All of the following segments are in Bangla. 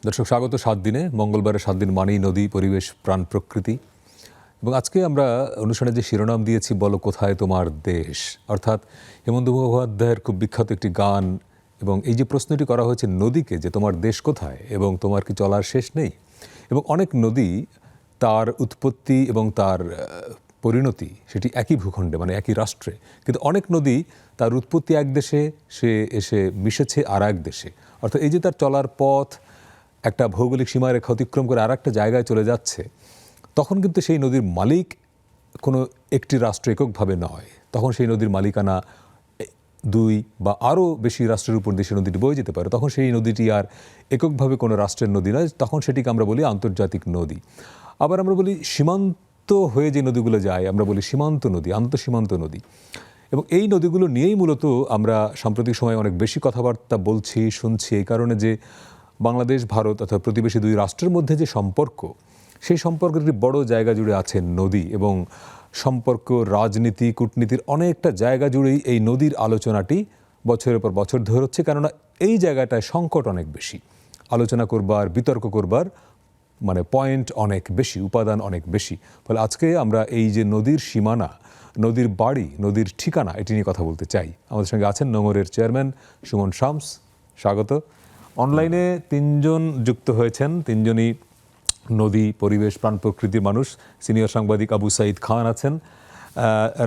দর্শক স্বাগত 7 দিনে। মঙ্গলবারের 7 দিন মানেই নদী, পরিবেশ, প্রাণ, প্রকৃতি। এবং আজকে আমরা অনুষ্ঠানে যে শিরোনাম দিয়েছি বলো কোথায় তোমার দেশ, অর্থাৎ হেমন্ত মুখোপাধ্যায়ের খুব বিখ্যাত একটি গান। এবং এই যে প্রশ্নটি করা হয়েছে নদীকে যে তোমার দেশ কোথায় এবং তোমার কি চলার শেষ নেই। এবং অনেক নদী তার উৎপত্তি এবং তার পরিণতি সেটি একই ভূখণ্ডে, মানে একই রাষ্ট্রে, কিন্তু অনেক নদী তার উৎপত্তি এক দেশে, সে এসে মিশেছে আর এক দেশে। অর্থাৎ এই যে তার চলার পথ একটা ভৌগোলিক সীমারেখা অতিক্রম করে আর একটা জায়গায় চলে যাচ্ছে, তখন কিন্তু সেই নদীর মালিক কোনো একটি রাষ্ট্র এককভাবে নয়। তখন সেই নদীর মালিকানা 2 বা আরও বেশি রাষ্ট্রের উপর দিয়ে সেই নদীটি বয়ে যেতে পারে। তখন সেই নদীটি আর এককভাবে কোনো রাষ্ট্রের নদী নয়, তখন সেটিকে আমরা বলি আন্তর্জাতিক নদী। আবার আমরা বলি সীমান্ত হয়ে যে নদীগুলো যায়, আমরা বলি সীমান্ত নদী, আন্তঃসীমান্ত নদী। এবং এই নদীগুলো নিয়েই মূলত আমরা সাম্প্রতিক সময়ে অনেক বেশি কথাবার্তা বলছি, শুনছি, এই কারণে যে বাংলাদেশ, ভারত অর্থাৎ প্রতিবেশী 2 রাষ্ট্রের মধ্যে যে সম্পর্ক, সেই সম্পর্কের একটি বড় জায়গা জুড়ে আছে নদী। এবং সম্পর্ক, রাজনীতি, কূটনীতির অনেকটা জায়গা জুড়েই এই নদীর আলোচনাটি বছরের পর বছর ধরে হচ্ছে, কেননা এই জায়গাটায় সংকট অনেক বেশি, আলোচনা করবার, বিতর্ক করবার মানে পয়েন্ট অনেক বেশি, উপাদান অনেক বেশি। ফলে আজকে আমরা এই যে নদীর সীমানা, নদীর বাড়ি, নদীর ঠিকানা, এটি নিয়ে কথা বলতে চাই। আমাদের সঙ্গে আছেন নোঙরের চেয়ারম্যান সুমন শামস, স্বাগত। অনলাইনে 3 জন যুক্ত হয়েছেন, 3 জনই নদী, পরিবেশ, প্রাণ, প্রকৃতির মানুষ। সিনিয়র সাংবাদিক আবু সাইদ খান আছেন,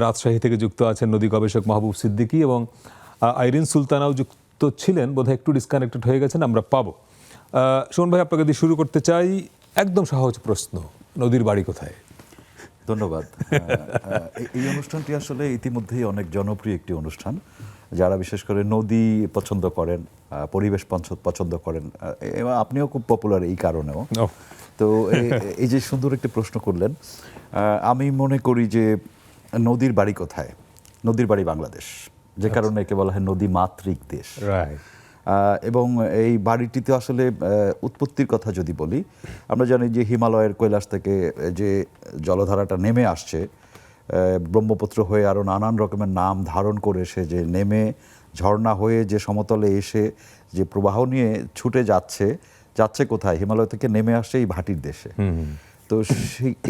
রাজশাহী থেকে যুক্ত আছেন নদী গবেষক মাহবুব সিদ্দিকী, এবং আইরিন সুলতানাও যুক্ত ছিলেন, বোধহয় একটু ডিসকানেক্টেড হয়ে গেছেন, আমরা পাবো। সুমন ভাই, আপনাকে দিয়ে শুরু করতে চাই। একদম সহজ প্রশ্ন, নদীর বাড়ি কোথায়? ধন্যবাদ। এই অনুষ্ঠানটি আসলে ইতিমধ্যেই অনেক জনপ্রিয় একটি অনুষ্ঠান। যারা বিশেষ করে নদী পছন্দ করেন, পরিবেশ পছন্দ করেন, এবং আপনিও খুব পপুলার এই কারণেও। তো এই যে সুন্দর একটি প্রশ্ন করলেন, আমি মনে করি যে নদীর বাড়ি কোথায়? নদীর বাড়ি বাংলাদেশ, যে কারণে একে বলা হয় নদী মাতৃক দেশ। এবং এই বাড়িটিতে আসলে উৎপত্তির কথা যদি বলি, আমরা জানি যে হিমালয়ের কৈলাস থেকে যে জলধারাটা নেমে আসছে, ব্রহ্মপুত্র হয়ে আরও নানান রকমের নাম ধারণ করে সে যে নেমে ঝর্ণা হয়ে যে সমতলে এসে যে প্রবাহ নিয়ে ছুটে যাচ্ছে কোথায়? হিমালয় থেকে নেমে আসছে এই ভাটির দেশে। তো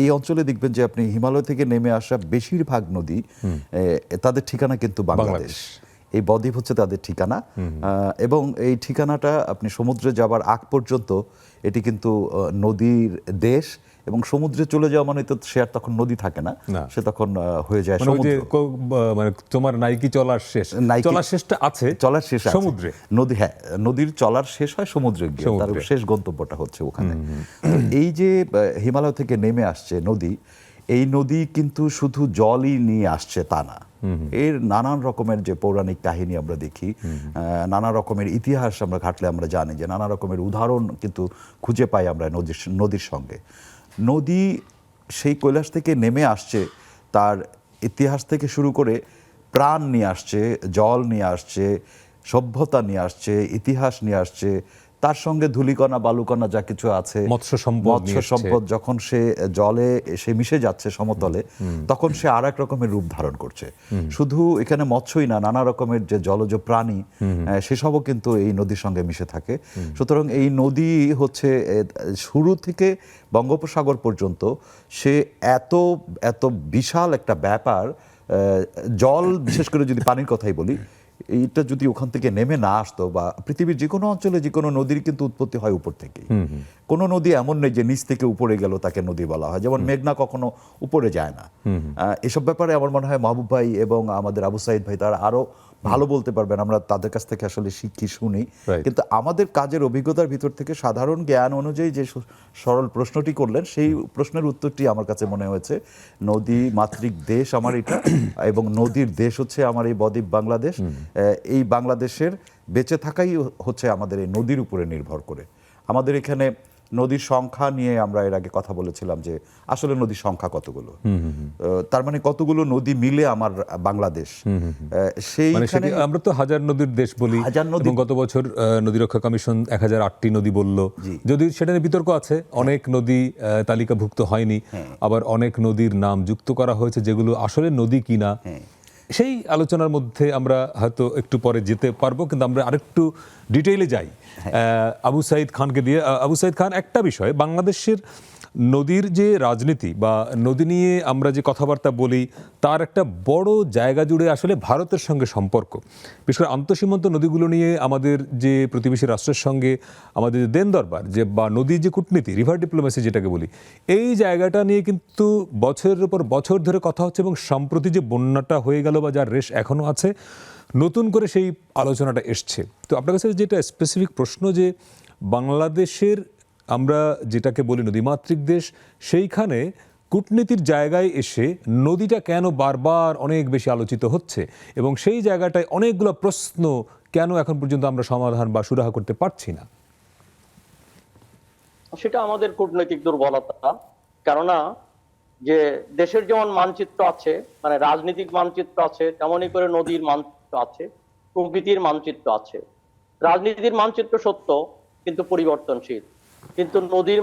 এই অঞ্চলে দেখবেন যে আপনি হিমালয় থেকে নেমে আসা বেশিরভাগ নদী, তাদের ঠিকানা কিন্তু বাংলাদেশ। এই বদ্বীপ হচ্ছে তাদের ঠিকানা। এবং এই ঠিকানাটা আপনি সমুদ্রে যাবার আগ পর্যন্ত এটি কিন্তু নদীর দেশ, এবং সমুদ্রে চলে যাওয়া মানে তো সে আর তখন নদী থাকে না, সে তখন হয়ে যায় সমুদ্র। মানে তোমার নাইকি চলার শেষ, চলার শেষটা আছে, চলার শেষ সমুদ্রে। নদী, হ্যাঁ, নদীর চলার শেষ হয় সমুদ্রে গিয়ে, তার শেষ গন্তব্যটা হচ্ছে ওখানে। এই যে হিমালয় থেকে নেমে আসছে নদী, এই নদী কিন্তু শুধু জলই নিয়ে আসছে তা না, এর নানান রকমের যে পৌরাণিক কাহিনী আমরা দেখি, নানা রকমের ইতিহাস আমরা ঘাটলে আমরা জানি যে নানা রকমের উদাহরণ কিন্তু খুঁজে পাই আমরা নদীর সঙ্গে। নদী সেই কৈলাস থেকে নেমে আসছে, তার ইতিহাস থেকে শুরু করে প্রাণ নিয়ে আসছে, জল নিয়ে আসছে, সভ্যতা নিয়ে আসছে, ইতিহাস নিয়ে আসছে, তার সঙ্গে ধূলিকণা বালুকণা যা কিছু আছে, মৎস্য সম্পদ যখন সে জলে এসে মিশে যাচ্ছে সমতলে, তখন সে আর এক রকমের রূপ ধারণ করছে। শুধু এখানে মৎস্যই না, নানা রকমের যে জলজ প্রাণী সেসবও কিন্তু এই নদীর সঙ্গে মিশে থাকে। সুতরাং এই নদী হচ্ছে শুরু থেকে বঙ্গোপসাগর পর্যন্ত সে এত এত বিশাল একটা ব্যাপার। জল, বিশেষ করে যদি পানির কথাই বলি, এইটা যদি ওখান থেকে নেমে না আসতো, বা পৃথিবীর যে কোনো অঞ্চলে যে কোনো নদীর কিন্তু উৎপত্তি হয় উপর থেকেই। কোনো নদী এমন নেই যে নিচ থেকে উপরে গেল তাকে নদী বলা হয়, যেমন মেঘনা কখনো উপরে যায় না। এসব ব্যাপারে আমার মনে হয় মাহবুব ভাই এবং আমাদের আবু সাইদ ভাই তারা আরো ভালো বলতে পারবেন, আমরা তাদের কাছ থেকে আসলে শিখি, শুনি। কিন্তু আমাদের কাজের অভিজ্ঞতার ভিতর থেকে সাধারণ জ্ঞান অনুযায়ী যে সরল প্রশ্নটি করলেন, সেই প্রশ্নের উত্তরটি আমার কাছে মনে হয়েছে নদী মাতৃক দেশ আমার এটা, এবং নদীর দেশ হচ্ছে আমার এই বদ্বীপ বাংলাদেশ। এই বাংলাদেশের বেঁচে থাকাই হচ্ছে আমাদের এই নদীর উপরে নির্ভর করে। আমাদের এখানে নদীর সংখ্যা নিয়ে আমরা এর আগে কথা বলেছিলাম যে আসলে নদীর সংখ্যা কতগুলো, তার মানে কতগুলো নদী মিলে আমার বাংলাদেশ। সেইখানে আমরা তো হাজার নদীর দেশ বলি, এবং গত বছর নদী রক্ষা কমিশন 1008টি নদী বলল, যদিও সেটা নিয়ে বিতর্ক আছে। অনেক নদী তালিকাভুক্ত হয়নি, আবার অনেক নদীর নাম যুক্ত করা হয়েছে যেগুলো আসলে নদী কিনা। সেই আলোচনার মধ্যে আমরা হয়তো একটু পরে যেতে পারবো, কিন্তু আমরা আরেকটু ডিটেইলে যাই আবু সাইদ খানকে দিয়ে। আবু সাইদ খান, একটা বিষয়, বাংলাদেশের নদীর যে রাজনীতি বা নদী নিয়ে আমরা যে কথাবার্তা বলি, তার একটা বড় জায়গা জুড়ে আসলে ভারতের সঙ্গে সম্পর্ক। বিশেষ করে আন্তঃসীমান্ত নদীগুলো নিয়ে আমাদের যে প্রতিবেশী রাষ্ট্রের সঙ্গে আমাদের যে দেন দরবার, যে বা নদীর যে কূটনীতি, রিভার ডিপ্লোমেসি যেটাকে বলি, এই জায়গাটা নিয়ে কিন্তু বছরের পর বছর ধরে কথা হচ্ছে, এবং সম্প্রতি যে বন্যাটা হয়ে গেল বা যার রেশ এখনও আছে, নতুন করে সেই আলোচনাটা এসছে। তো আপনার কাছে যেটা স্পেসিফিক প্রশ্ন, যে বাংলাদেশের, আমরা যেটাকে বলি নদীমাতৃক দেশ, সেইখানে কূটনীতির জায়গায় এসে নদীটা কেন বারবার অনেক বেশি আলোচিত হচ্ছে, এবং সেই জায়গাটায় অনেকগুলো প্রশ্ন কেন এখন পর্যন্ত আমরা সমাধান বা সুরাহা করতে পারছি না? সেটা আমাদের কূটনৈতিক দুর্বলতা। কেননা যে দেশের যেমন মানচিত্র আছে, মানে রাজনৈতিক মানচিত্র আছে, তেমনই করে নদীর মানচিত্র আছে, প্রকৃতির মানচিত্র আছে। রাজনীতির মানচিত্র সত্য কিন্তু পরিবর্তনশীল, কিন্তু নদীর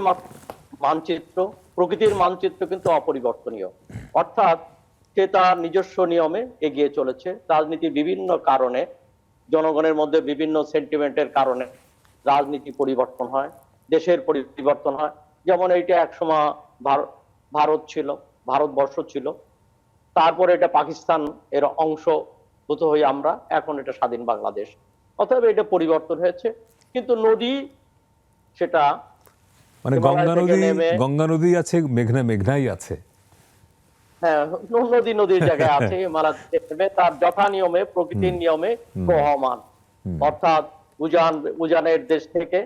মানচিত্র, প্রকৃতির মানচিত্র কিন্তু অপরিবর্তনীয়। অর্থাৎ সে তার নিজস্ব নিয়মে এগিয়ে চলেছে। রাজনীতির বিভিন্ন কারণে, জনগণের মধ্যে বিভিন্ন সেন্টিমেন্টের কারণে রাজনীতি পরিবর্তন হয়, দেশের পরিবর্তন হয়। যেমন এইটা একসময় ভারত ছিল, ভারতবর্ষ ছিল, তারপরে এটা পাকিস্তান এর অংশ হতে হই আমরা, এখন এটা স্বাধীন বাংলাদেশ। অতএব এটা পরিবর্তন হয়েছে, কিন্তু নদী সেটা মানে গঙ্গা নদী আছে, মেঘনাই আছে। হ্যাঁ, নদীর জায়গায় আছে, হিমালয় তার যথা নিয়মে, প্রকৃতির নিয়মে প্রবহমান। অর্থাৎ উজানের দেশ থেকে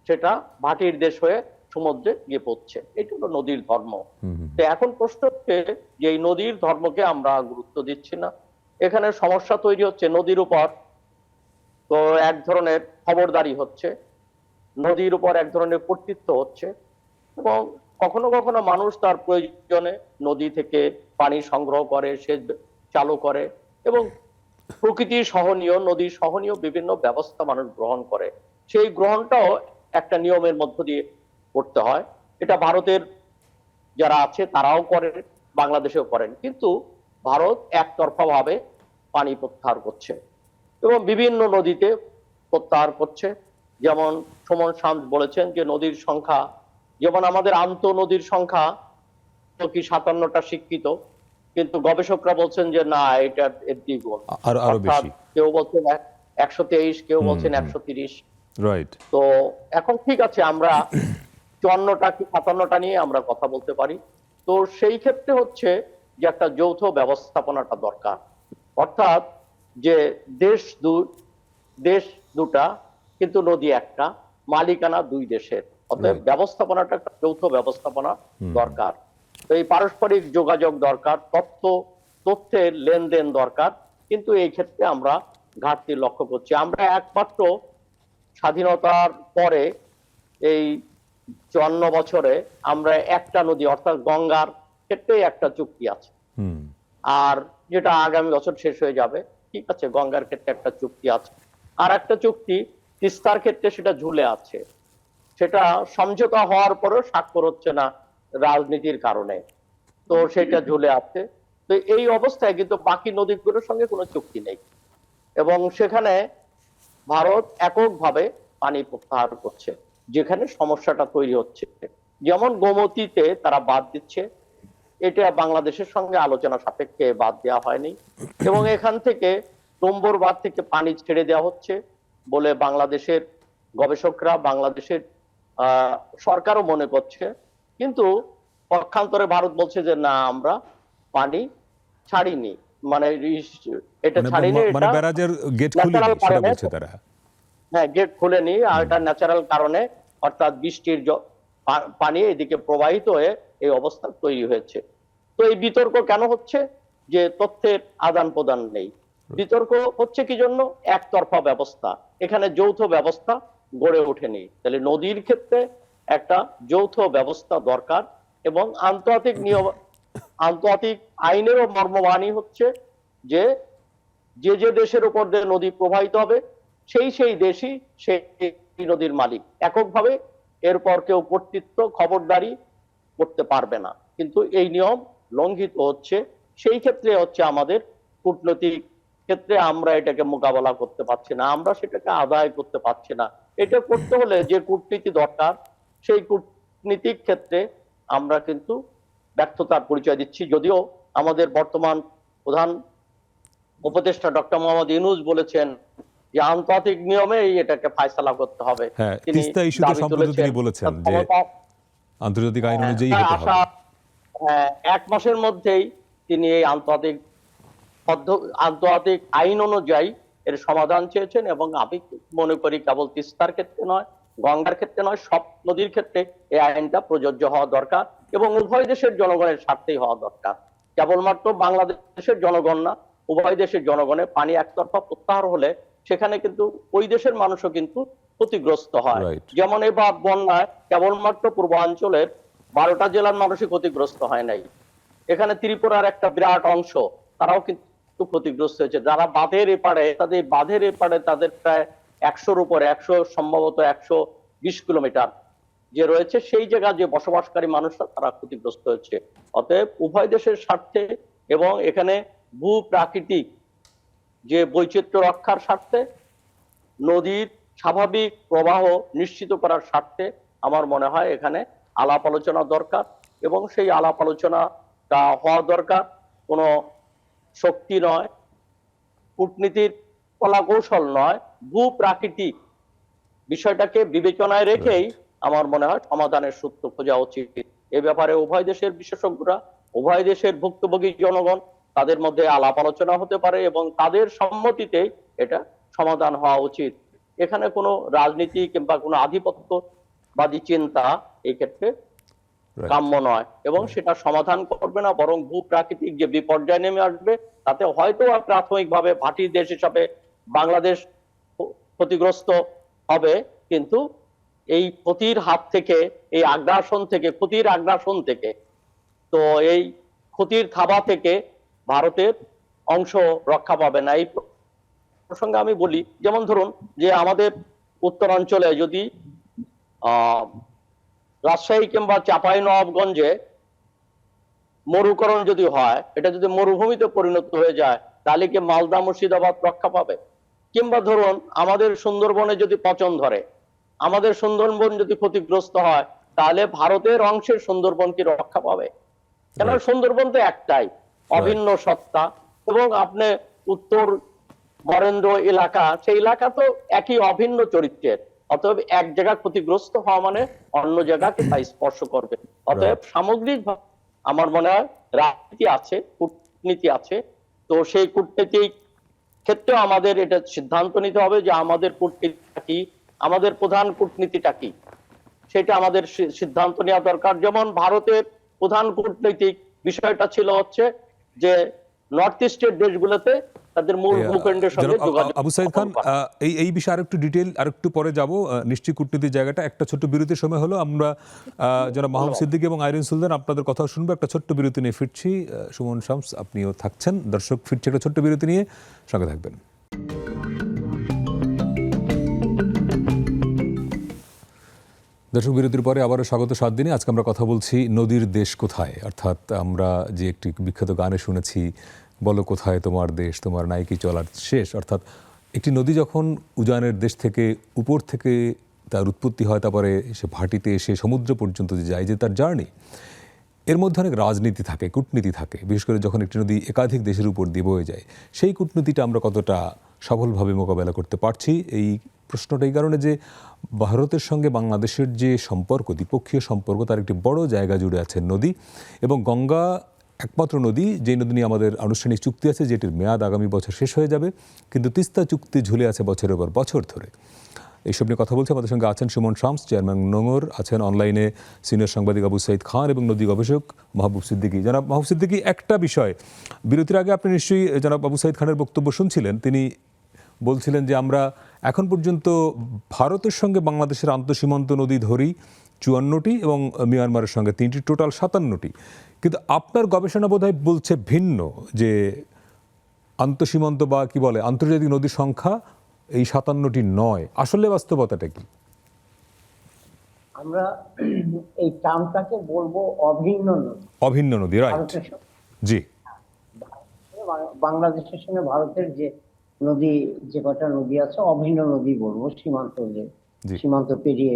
সেটা ভাটির দেশ হয়ে সমুদ্রে গিয়ে পড়ছে। এটা হলো নদীর ধর্ম। তো এখন প্রশ্ন হচ্ছে যে এই নদীর ধর্মকে আমরা গুরুত্ব দিচ্ছি না। এখানে সমস্যা তৈরি হচ্ছে নদীর উপর। তো এক ধরনের খবরদারি হচ্ছে, নদীর উপর এক ধরনের কর্তৃত্ব হচ্ছে, এবং কখনো কখনো মানুষ তার প্রয়োজনে নদী থেকে পানি সংগ্রহ করে, সেচ চালু করে, এবং প্রকৃতির সহনীয়, নদীর সহনীয় বিভিন্ন ব্যবস্থা মানুষ গ্রহণ করে। সেই গ্রহণটাও একটা নিয়মের মধ্য দিয়ে করতে হয়। এটা ভারতের যারা আছে তারাও করেন, বাংলাদেশেও করেন, কিন্তু ভারত একতরফা ভাবে পানি প্রত্যাহার করছে এবং বিভিন্ন নদীতে প্রত্যাহার করছে। যেমন সুমন শান্ত বলেছেন যে নদীর সংখ্যা, যেমন আমাদের আন্ত নদীর সংখ্যা কি 57টা স্বীকৃত, কিন্তু গবেষকরা বলছেন যে না, এটা এর দ্বিগুণ, আরো বেশি। কেউ বলছেন 123, কেউ বলছেন 130। রাইট। তো এখন ঠিক আছে, আমরা 54টা কি 57টা নিয়ে আমরা কথা বলতে পারি। তো সেই ক্ষেত্রে হচ্ছে যে একটা যৌথ ব্যবস্থাপনাটা দরকার। অর্থাৎ যে দেশ দুটা কিন্তু নদী একটা, মালিকানা দুই দেশের। অতএব ব্যবস্থাপনাটা একটা যৌথ ব্যবস্থাপনা দরকার। তো এই পারস্পরিক যোগাযোগ দরকার, তথ্যের লেনদেন দরকার, কিন্তু এই ক্ষেত্রে আমরা ঘাটতি লক্ষ্য করছি। আমরা একমাত্র স্বাধীনতার পরে এই 54 বছরে আমরা একটা নদী অর্থাৎ গঙ্গার ক্ষেত্রে একটা চুক্তি আছে, আর যেটা আগামী বছর শেষ হয়ে যাবে। ঠিক আছে, গঙ্গার ক্ষেত্রে একটা চুক্তি আছে, আর একটা চুক্তি তিস্তার ক্ষেত্রে সেটা ঝুলে আছে। সেটা সমঝোতা হওয়ার পরেও স্বাক্ষর হচ্ছে না রাজনীতির কারণে, তো সেটা ঝুলে আছে। তো এই অবস্থায় কিন্তু বাকি নদীগুলোর সঙ্গে কোনো চুক্তি নেই, এবং সেখানে ভারত এককভাবে পানি প্রত্যাহার করছে, যেখানে সমস্যাটা তৈরি হচ্ছে। যেমন গোমতীতে তারা বাদ দিচ্ছে, এটা বাংলাদেশের সঙ্গে আলোচনা সাপেক্ষে বাদ দেওয়া হয়নি, এবং এখান থেকে টম্বর বাঁধ থেকে পানি ছেড়ে দেওয়া হচ্ছে বলে বাংলাদেশের গবেষকরা, বাংলাদেশের সরকারও মনে করছে। কিন্তু পক্ষান্তরে ভারত বলছে যে না, আমরা পানি ছাড়িনি, মানে এটা ছাড়িনি, এটা ব্যারাজের গেট খুলেনি সেটা বলছে তারা। হ্যাঁ, গেট খুলেনি, আর এটা ন্যাচারাল কারণে, অর্থাৎ বৃষ্টির পানি এদিকে প্রবাহিত হয়ে এই অবস্থা তৈরি হয়েছে। তো এই বিতর্ক কেন হচ্ছে? যে তথ্যের আদান প্রদান নেই। বিতর্ক হচ্ছে কি জন্য? একতরফা ব্যবস্থা, এখানে যৌথ ব্যবস্থা গড়ে ওঠেনি। তাহলে নদীর ক্ষেত্রে একটা যৌথ ব্যবস্থা দরকার, এবং আন্তর্জাতিক আইনেরও মর্মবাণী হচ্ছে যে যে দেশের উপর দিয়ে নদী প্রবাহিত হবে সেই দেশই সেই নদীর মালিক। এককভাবে এরপর কেউ কর্তৃত্ব খবরদারি করতে পারবে না, কিন্তু এই নিয়ম লঙ্ঘিত হচ্ছে। সেই ক্ষেত্রে হচ্ছে আমাদের কূটনৈতিক ক্ষেত্রে আমরা এটাকে মোকাবেলা করতে পারছি না, আমরা সেটাকে আদায় করতে পারছি না। এটা করতে হলে যে কূটনীতি দরকার, সেই কূটনীতিক ক্ষেত্রে আমরা কিন্তু ব্যর্থতার পরিচয় দিচ্ছি। যদিও আমাদের বর্তমান প্রধান উপদেষ্টা ডক্টর মোহাম্মদ ইউনূস বলেছেন যে আন্তর্জাতিক নিয়মেই এটাকে ফায়সালা করতে হবে। হ্যাঁ, তিনি তিস্তা ইস্যুতে দাবি সম্প্রতি তুলেছেন তিনি বলেছেন যে আন্তর্জাতিক আইন অনুযায়ী হতে হবে। আশা 1 মাসের মধ্যেই তিনি এই আন্তর্জাতিক আইন অনুযায়ী এর সমাধান চেয়েছেন, এবং আমি মনে করি কেবল তিস্তার ক্ষেত্রে নয়, গঙ্গার ক্ষেত্রে নয়, সব নদীর ক্ষেত্রে এই আইনটা প্রযোজ্য হওয়া দরকার এবং উভয় দেশের জনগণের স্বার্থেই হওয়া দরকার। কেবলমাত্র বাংলাদেশের জনগণ না, উভয় দেশের জনগণের পানি একতরফা প্রত্যাহার হলে সেখানে কিন্তু ওই দেশের মানুষও কিন্তু ক্ষতিগ্রস্ত হয়। যেমন এবার বন্যায় কেবলমাত্র পূর্বাঞ্চলের 12টা জেলার মানুষই ক্ষতিগ্রস্ত হয় নাই, এখানে ত্রিপুরার একটা বিরাট অংশ তারাও কিন্তু ক্ষতিগ্রস্ত হয়েছে। যারা বাঁধের এপারে, তাদের প্রায় 100-র উপরে, 100 সম্ভবত 120 কিলোমিটার যে রয়েছে, সেই জায়গায় যে বসবাসকারী মানুষরা তারা ক্ষতিগ্রস্ত হয়েছে। অতএব উভয় দেশের স্বার্থে এবং এখানে ভূ প্রাকৃতিক যে বৈচিত্র্য রক্ষার স্বার্থে, নদীর স্বাভাবিক প্রবাহ নিশ্চিত করার স্বার্থে আমার মনে হয় এখানে আলাপ আলোচনা দরকার, এবং সেই আলাপ আলোচনাটা হওয়া দরকার কোনো শক্তি নয়, কূটনীতির কলাকৌশল নয়, ভূ প্রাকৃতিক বিষয়টাকে বিবেচনায় রেখেই আমার মনে হয় সমাধানের সূত্র খোঁজা উচিত। এ ব্যাপারে উভয় দেশের বিশেষজ্ঞরা, উভয় দেশের ভুক্তভোগী জনগণ, তাদের মধ্যে আলাপ আলোচনা হতে পারে এবং তাদের সম্মতিতেই এটা সমাধান হওয়া উচিত। এখানে কোনো রাজনীতি কিংবা কোনো আধিপত্যবাদী চিন্তা এই ক্ষেত্রে কাম্য নয়, এবং সেটা সমাধান করবে না, বরং ভূ প্রাকৃতিক যে বিপর্যয় নেমে আসবে তাতে হয়তো প্রাথমিকভাবে ভাটি দেশ হিসাবে বাংলাদেশ ক্ষতিগ্রস্ত হবে, কিন্তু এই ক্ষতির হাত থেকে, এই ক্ষতির আগ্রাসন থেকে, তো এই ক্ষতির থাবা থেকে ভারতের অংশ রক্ষা পাবে না। এই প্রসঙ্গে আমি বলি, যেমন ধরুন যে আমাদের উত্তরাঞ্চলে যদি রাজশাহী কিংবা চাঁপাইনবাবগঞ্জে মরুকরণ যদি হয়, এটা যদি মরুভূমিতে পরিণত হয়ে যায়, তাহলে কি মালদা মুর্শিদাবাদ রক্ষা পাবে? কিংবা ধরুন আমাদের সুন্দরবনে যদি পচন ধরে, আমাদের সুন্দরবন যদি ক্ষতিগ্রস্ত হয়, তাহলে ভারতের অংশের সুন্দরবন কি রক্ষা পাবে? কেন, সুন্দরবন তো একটাই অভিন্ন সত্তা, এবং আপনি উত্তর বরেন্দ্র এলাকা, সেই এলাকা তো একই অভিন্ন চরিত্রের। অতএব এক জায়গা ক্ষতিগ্রস্ত হওয়া মানে অন্য জায়গাকে তা স্পর্শ করবে। অতএব সামগ্রিক আমার মনে হয় রাজনীতি আছে, কূটনীতি আছে, তো সেই কূটনীতিক ক্ষেত্রে আমাদের এটা সিদ্ধান্ত নিতে হবে যে আমাদের কূটনীতিটা কি, আমাদের প্রধান কূটনীতিটা কি, সেটা আমাদের সিদ্ধান্ত নেওয়া দরকার। যেমন ভারতের প্রধান কূটনৈতিক বিষয়টা ছিল হচ্ছে যে নর্থ ইস্টের দেশগুলোতে তাদের মূল ভূখণ্ডের সঙ্গে যোগাযোগ। আবু সাইদ খান, এই বিষয়ে আরেকটু ডিটেইল আরেকটু পরে যাব, নিশ্চয়ই কূটনীতির জায়গাটা। একটা ছোট্ট বিরতির সময় হলো, আমরা যারা মাহবুব সিদ্দিকী এবং আইরিন সুলতান আপনাদের কথা শুনবো। একটা ছোট্ট বিরতি নিয়ে ফিরছি। সুমন শামস আপনিও থাকছেন, দর্শক ফিরছে একটা ছোট্ট বিরতি নিয়ে, সঙ্গে থাকবেন। দর্শক, বিরতির পরে আবারও স্বাগত 7 দিনে। আজকে আমরা কথা বলছি নদীর দেশ কোথায়, অর্থাৎ আমরা যে একটি বিখ্যাত গানে শুনেছি, বলো কোথায় তোমার দেশ, তোমার নাইকি চলার শেষ। অর্থাৎ একটি নদী যখন উজানের দেশ থেকে, উপর থেকে তার উৎপত্তি হয়, তারপরে সে ভাটিতে এসে সমুদ্র পর্যন্ত যে যায়, যে তার জার্নি, এর মধ্যে অনেক রাজনীতি থাকে, কূটনীতি থাকে। বিশেষ করে যখন একটি নদী একাধিক দেশের উপর দিয়ে বয়ে যায়, সেই কূটনীতিটা আমরা কতটা সফলভাবে মোকাবেলা করতে পারছি, এই প্রশ্নটা এই কারণে যে ভারতের সঙ্গে বাংলাদেশের যে সম্পর্ক, দ্বিপক্ষীয় সম্পর্ক, তার একটি বড় জায়গা জুড়ে আছে নদী। এবং গঙ্গা একমাত্র নদী, যে নদী নিয়ে আমাদের আনুষ্ঠানিক চুক্তি আছে, যেটির মেয়াদ আগামী বছর শেষ হয়ে যাবে, কিন্তু তিস্তা চুক্তি ঝুলে আছে বছরের পর বছর ধরে। এইসব নিয়ে কথা বলছে। আমাদের সঙ্গে আছেন সুমন শামস, চেয়ারম্যান নোঙর, আছেন অনলাইনে সিনিয়র সাংবাদিক আবু সাইদ খান এবং নদী গবেষক মাহবুব সিদ্দিকী। জনাব মাহবুব সিদ্দিকী, একটা বিষয়, বিরতির আগে আপনি নিশ্চয়ই জনাব আবু সাইদ খানের বক্তব্য শুনছিলেন। তিনি বলছিলেন যে আমরা এখন পর্যন্ত ভারতের সঙ্গে বাংলাদেশের আন্তঃসীমান্ত নদী ধরি 54টি এবং মিয়ানমারের সঙ্গে 3টি, টোটাল 57টি। কিন্তু আপনার গবেষণা বোধহয় বলছে ভিন্ন, যে আন্তঃসীমান্ত বা কি বলে আন্তর্জাতিক নদীর সংখ্যা এই 57টি নয়। আসলে বাস্তবতাটা কি? আমরা এই টার্মটাকে বলবো অভিন্ন নদী। অভিন্ন নদী, রাইট? জি। বাংলাদেশের সঙ্গে ভারতের যে নদী, যে কটা নদী আছে অভিন্ন নদী বলবো, সীমান্ত জি। সীমান্ত পেরিয়ে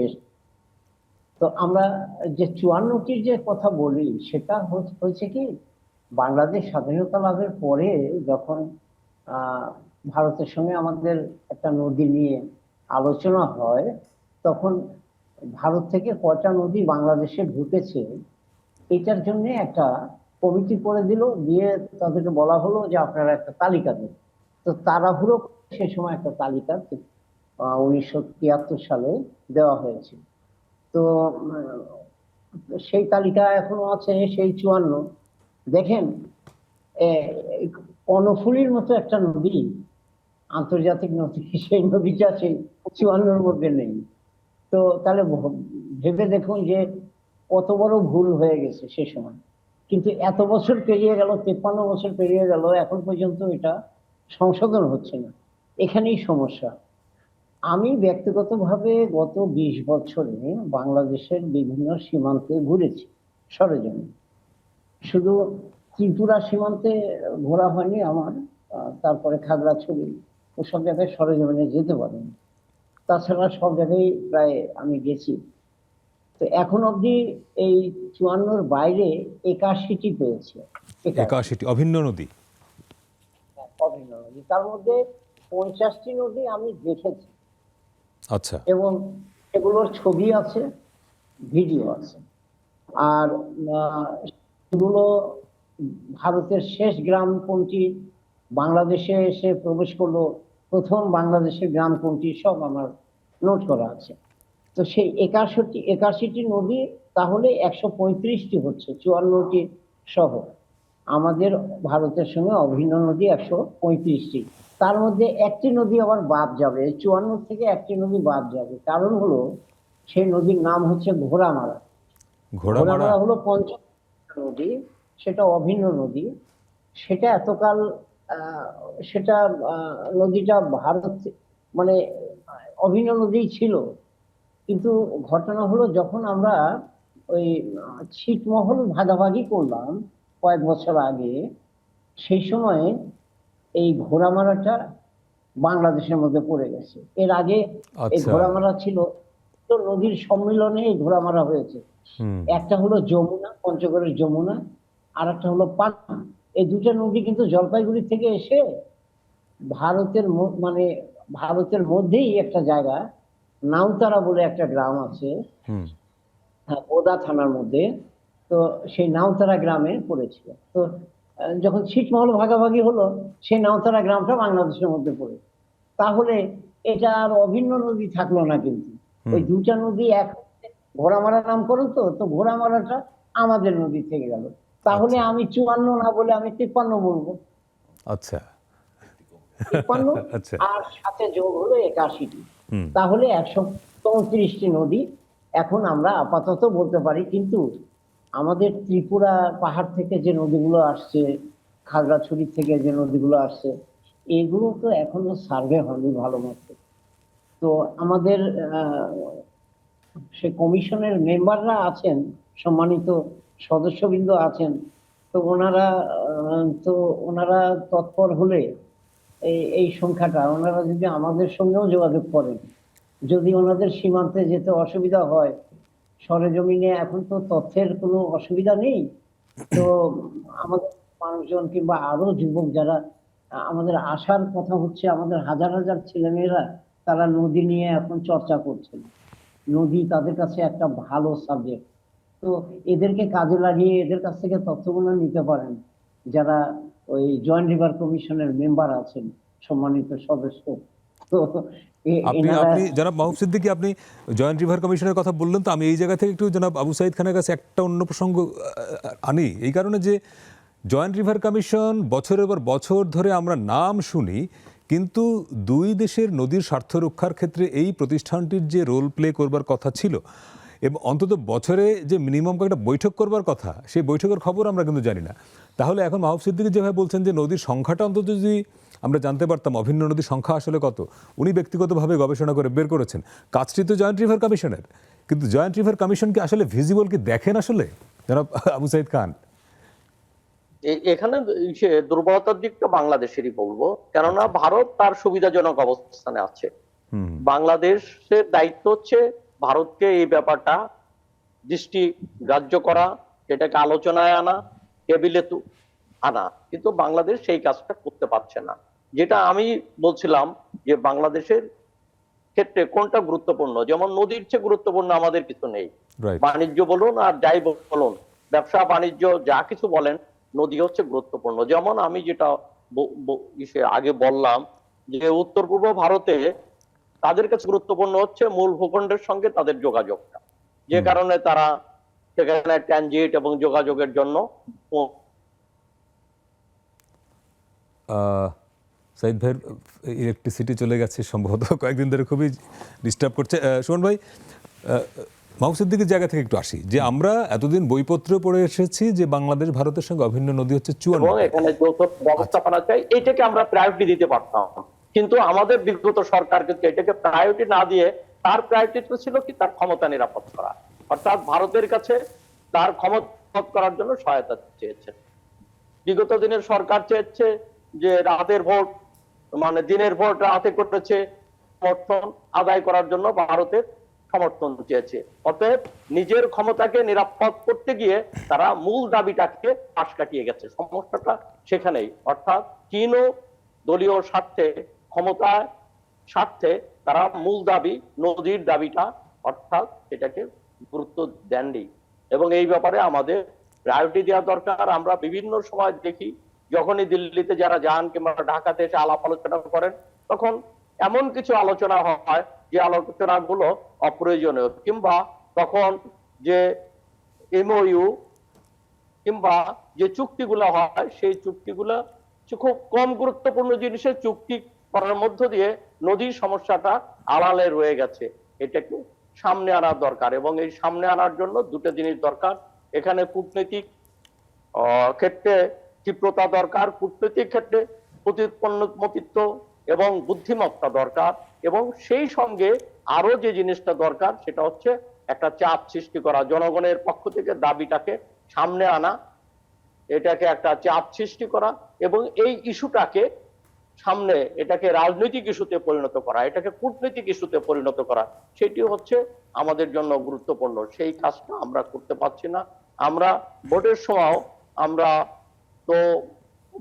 তো আমরা যে 54টির যে কথা বলি সেটা হয়েছে কি, বাংলাদেশ স্বাধীনতা লাভের পরে যখন আহ ভারতের সঙ্গে আমাদের একটা নদী নিয়ে আলোচনা হয়, তখন ভারত থেকে কয়টা নদী বাংলাদেশে ঢুকেছে এটার জন্য একটা কমিটি করে দিল, দিয়ে তাদেরকে বলা হলো যে আপনারা একটা তালিকা দিন। তো তাড়াহুড়ো সে সময় একটা তালিকা 1973 সালে দেওয়া হয়েছে। তো সেই তালিকা এখনো আছে, সেই 54। দেখেন, কর্ণফুলীর মতো একটা নদী, আন্তর্জাতিক নদী, সেই নদীটা সেই 54 মধ্যে নেই। তো তাহলে ভেবে দেখুন যে কত বড় ভুল হয়ে গেছে সে সময়। কিন্তু এত বছর পেরিয়ে গেল, 53 বছর পেরিয়ে গেল, এখন পর্যন্ত এটা সংশোধন হচ্ছে না। এখানেই সমস্যা। আমি ব্যক্তিগতভাবে গত 20 বছরে বাংলাদেশের বিভিন্ন সীমান্তে ঘুরেছি সরেজমিনে। শুধু ত্রিপুরা সীমান্তে ঘোরা হয়নি আমার, তারপরে খাগড়াছড়ি ওসব জায়গায় সরেজমিনে যেতে পারিনি। তাছাড়া সব জায়গায় প্রায় আমি গেছি। তো এখন অবধি এই 54-র বাইরে 81টি পেয়েছে। 81টি অভিন্ন নদী। অভিন্ন নদী, তার মধ্যে 50টি নদী আমি দেখেছি আচ্ছা। এবং এগুলোর ছবি আছে, ভিডিও আছে। আর সেগুলো ভারতের শেষ গ্রাম কোনটি, বাংলাদেশে এসে প্রবেশ করলো প্রথম বাংলাদেশের গ্রাম কোনটি, সব আমার নোট করা আছে। তো সেই 81টি নদী তাহলে 135টি হচ্ছে, 54টি সহ আমাদের ভারতের সঙ্গে অভিন্ন নদী 135টি। তার মধ্যে একটি নদী আবার বাদ যাবে, 54 থেকে একটি নদী বাদ যাবে। কারণ হলো সেই নদীর নাম হচ্ছে ঘোড়ামারা। ঘোড়ামারা হলো পঞ্চম নদী, সেটা অভিন্ন নদী। সেটা এতকাল সেটা নদীটা ভারত মানে অভিন্ন নদী ছিল। কিন্তু ঘটনা হলো যখন আমরা ওই ছিটমহল ভাগাভাগি করলাম কয়েক বছর আগে, সেই সময় এই ঘোড়ামারাটা বাংলাদেশের মধ্যে পড়ে গেছে। এর আগে এই আচ্ছা। ঘোড়ামারা ছিল তো নদীর সম্মিলনে এই ঘোড়ামারা হয়েছে। একটা হলো যমুনা, পঞ্চগড়ের যমুনা, আর একটা হলো পান্না। এই দুটো নদী কিন্তু জলপাইগুড়ি থেকে এসে ভারতের মানে ভারতের মধ্যেই একটা জায়গা, নাউতারা বলে একটা গ্রাম আছে, হ্যাঁ, বোদা থানার মধ্যে। তো সেই নাউতারা গ্রামে পড়েছিল। তো যখন ছিটমহল ভাগাভাগি হলো, সেই নাউতারা গ্রামটা বাংলাদেশের মধ্যে পড়ে। তাহলে এটা আর অভিন্ন নদী থাকলো না, কিন্তু ওই দুটা নদী এক ঘোড়ামারা নামকরণ। তো ঘোড়ামারাটা আমাদের নদী থেকে গেল। তাহলে আমি 54 না বলে আমি 53 বলবো। আচ্ছা। 53 আচ্ছা। আর সাথে যোগ হলো 81টি, তাহলে 134টি নদী এখন আমরা আপাতত বলতে পারি। কিন্তু আমাদের ত্রিপুরা পাহাড় থেকে যে নদীগুলো আসছে, খাগড়াছড়ি থেকে যে নদীগুলো আসছে, এগুলো তো এখনো সার্ভে হয়নি ভালো মতো। তো আমাদের সে কমিশনের মেম্বাররা আছেন, সম্মানিত সদস্যবৃন্দ আছেন। তো ওনারা তৎপর হলে এই সংখ্যাটা ওনারা যদি আমাদের সঙ্গেও যোগাযোগ করেন, যদি ওনাদের সীমান্তে যেতে অসুবিধা হয়, সরেজমিনে এখন তো তথ্যের কোনো অসুবিধা নেই। তো আমাদের মানুষজন কিংবা আরো যুবক যারা আমাদের আসার কথা হচ্ছে, আমাদের হাজার হাজার ছেলেমেয়েরা তারা নদী নিয়ে এখন চর্চা করছেন। নদী তাদের কাছে একটা ভালো সাবজেক্ট। তো এদেরকে কাজে লাগিয়ে এদের কাছ থেকে তথ্যগুলো নিতে পারেন যারা ওই জয়েন্ট রিভার কমিশনের মেম্বার আছেন, সম্মানিত সদস্য। তো আপনি জনাব মাহবুব সিদ্দিকী, আপনি জয়েন্ট রিভার কমিশনের কথা বললেন, তো আমি এই জায়গা থেকে একটু জনাব আবু সাইদ খানের কাছে একটা অন্য প্রসঙ্গ আনি। এই কারণে যে জয়েন্ট রিভার কমিশন বছরের পর বছর ধরে আমরা নাম শুনি, কিন্তু দুই দেশের নদীর স্বার্থ রক্ষার ক্ষেত্রে এই প্রতিষ্ঠানটির যে রোল প্লে করবার কথা ছিল, এবং অন্তত বছরে যে মিনিমাম কয়েকটা বৈঠক করবার কথা, সেই বৈঠকের খবর আমরা কিন্তু জানি না। তাহলে এখন মাহবুব সিদ্দিকী যেভাবে বলছেন যে নদীর সংখ্যাটা অন্তত যদি আমরা জানতে পারতাম, অভিন্ন নদীর সংখ্যা আসলে কত, উনি ব্যক্তিগতভাবে গবেষণা করে বের করেছেন। কাজটি তো জয়েন্ট রিভার কমিশনের, কিন্তু জয়েন্ট রিভার কমিশন কি আসলে ভিজিবল কি দেখেন আসলে, জনাব আবু সাইদ খান? এখানে সে দুর্বলতার দিকটা বাংলাদেশেরই বলবো, কেননা ভারত তার সুবিধাজনক অবস্থানে আছে। হুম। বাংলাদেশের দায়িত্ব হচ্ছে ভারতকে এই ব্যাপারটা দৃষ্টি গ্রাহ্য করা, সেটাকে আলোচনায় আনা, টেবিলে আনা, কিন্তু বাংলাদেশ সেই কাজটা করতে পারছে না। যেটা আমি বলছিলাম যে বাংলাদেশের ক্ষেত্রে কোনটা গুরুত্বপূর্ণ, যেমন নদীর চেয়ে গুরুত্বপূর্ণ আমাদের কিছু নেই। রাইট। বাণিজ্য বলুন আর যাই বলুন, ব্যবসা বাণিজ্য যা কিছু বলেন, নদী হচ্ছে গুরুত্বপূর্ণ। যেমন আমি যেটা আগে বললাম যে উত্তর পূর্ব ভারতে তাদের কাছে গুরুত্বপূর্ণ হচ্ছে মূল ভূখণ্ডের সঙ্গে তাদের যোগাযোগটা, যে কারণে তারা সেখানে ট্রানজিট এবং যোগাযোগের জন্য সাইদ ভাইয়ের ইলেকট্রিসিটি চলে গেছে সম্ভবত, কয়েকদিন ধরে খুবই ডিস্টার্ব করছে। সুমন ভাই, মাহফুজের দিকের জায়গা থেকে একটু আসি, যে আমরা এতদিন বইপত্র পড়ে এসেছি যে বাংলাদেশ ভারতের সঙ্গে অভিন্ন নদী হচ্ছে 54। এবং এখানে যৌথ ব্যবস্থাপনা চাই, এটাকে আমরা প্রায়োরিটি দিতে পারতাম, কিন্তু আমাদের বিগত সরকার কিন্তু এটাকে প্রায়োরিটি না দিয়ে তার প্রায়োরিটি ছিল কি, তার ক্ষমতা নিরাপদ করা, অর্থাৎ ভারতের কাছে তার ক্ষমতা করার জন্য সহায়তা চেয়েছে। বিগত দিনের সরকার চেয়েছে যে রাতের ভোট, মানে দিনের ভোট রাতে করেছে, সমর্থন আদায় করার জন্য ভারতের সমর্থন চেয়েছে। অতএব নিজের ক্ষমতাকে নিরাপদ করতে গিয়ে তারা মূল দাবিটাকে পাশ কাটিয়ে গেছে। সমস্যাটা সেখানেই, অর্থাৎ চীন ও দলীয় স্বার্থে, ক্ষমতার স্বার্থে তারা মূল দাবি নদীর দাবিটা, অর্থাৎ এটাকে গুরুত্ব দেননি, এবং এই ব্যাপারে আমাদের প্রায়োরিটি দেওয়া দরকার। আমরা বিভিন্ন সময় দেখি যখনই দিল্লিতে যারা যান কিংবা ঢাকাতে এসে আলাপ আলোচনা করেন, তখন এমন কিছু আলোচনা হয় যে আলোচনাগুলো অপ্রয়োজনীয়, কিংবা তখন যে এমওইউ কিংবা যে চুক্তিগুলো হয়, সেই চুক্তিগুলো খুব কম গুরুত্বপূর্ণ জিনিসের চুক্তি করার মধ্য দিয়ে নদীর সমস্যাটা আড়ালে রয়ে গেছে। এটাকে সামনে আনার দরকার, এবং এই সামনে আনার জন্য দুটো জিনিস দরকার। এখানে কূটনৈতিক ক্ষেত্রে ক্ষিপ্রতা দরকার, কূটনৈতিক ক্ষেত্রে প্রতিপন্নমতিত্ব এবং বুদ্ধিমত্তা দরকার, এবং সেই সঙ্গে আরো যে জিনিসটা দরকার সেটা হচ্ছে একটা চাপ সৃষ্টি করা, জনগণের পক্ষ থেকে দাবিটাকে সামনে আনা, এটাকে একটা চাপ সৃষ্টি করা, এবং এই ইস্যুটাকে সামনে এটাকে রাজনৈতিক ইস্যুতে পরিণত করা, এটাকে কূটনৈতিক ইস্যুতে পরিণত করা, সেটি হচ্ছে আমাদের জন্য গুরুত্বপূর্ণ। সেই কাজটা আমরা করতে পারছি না। আমরা ভোটের সময়, আমরা তো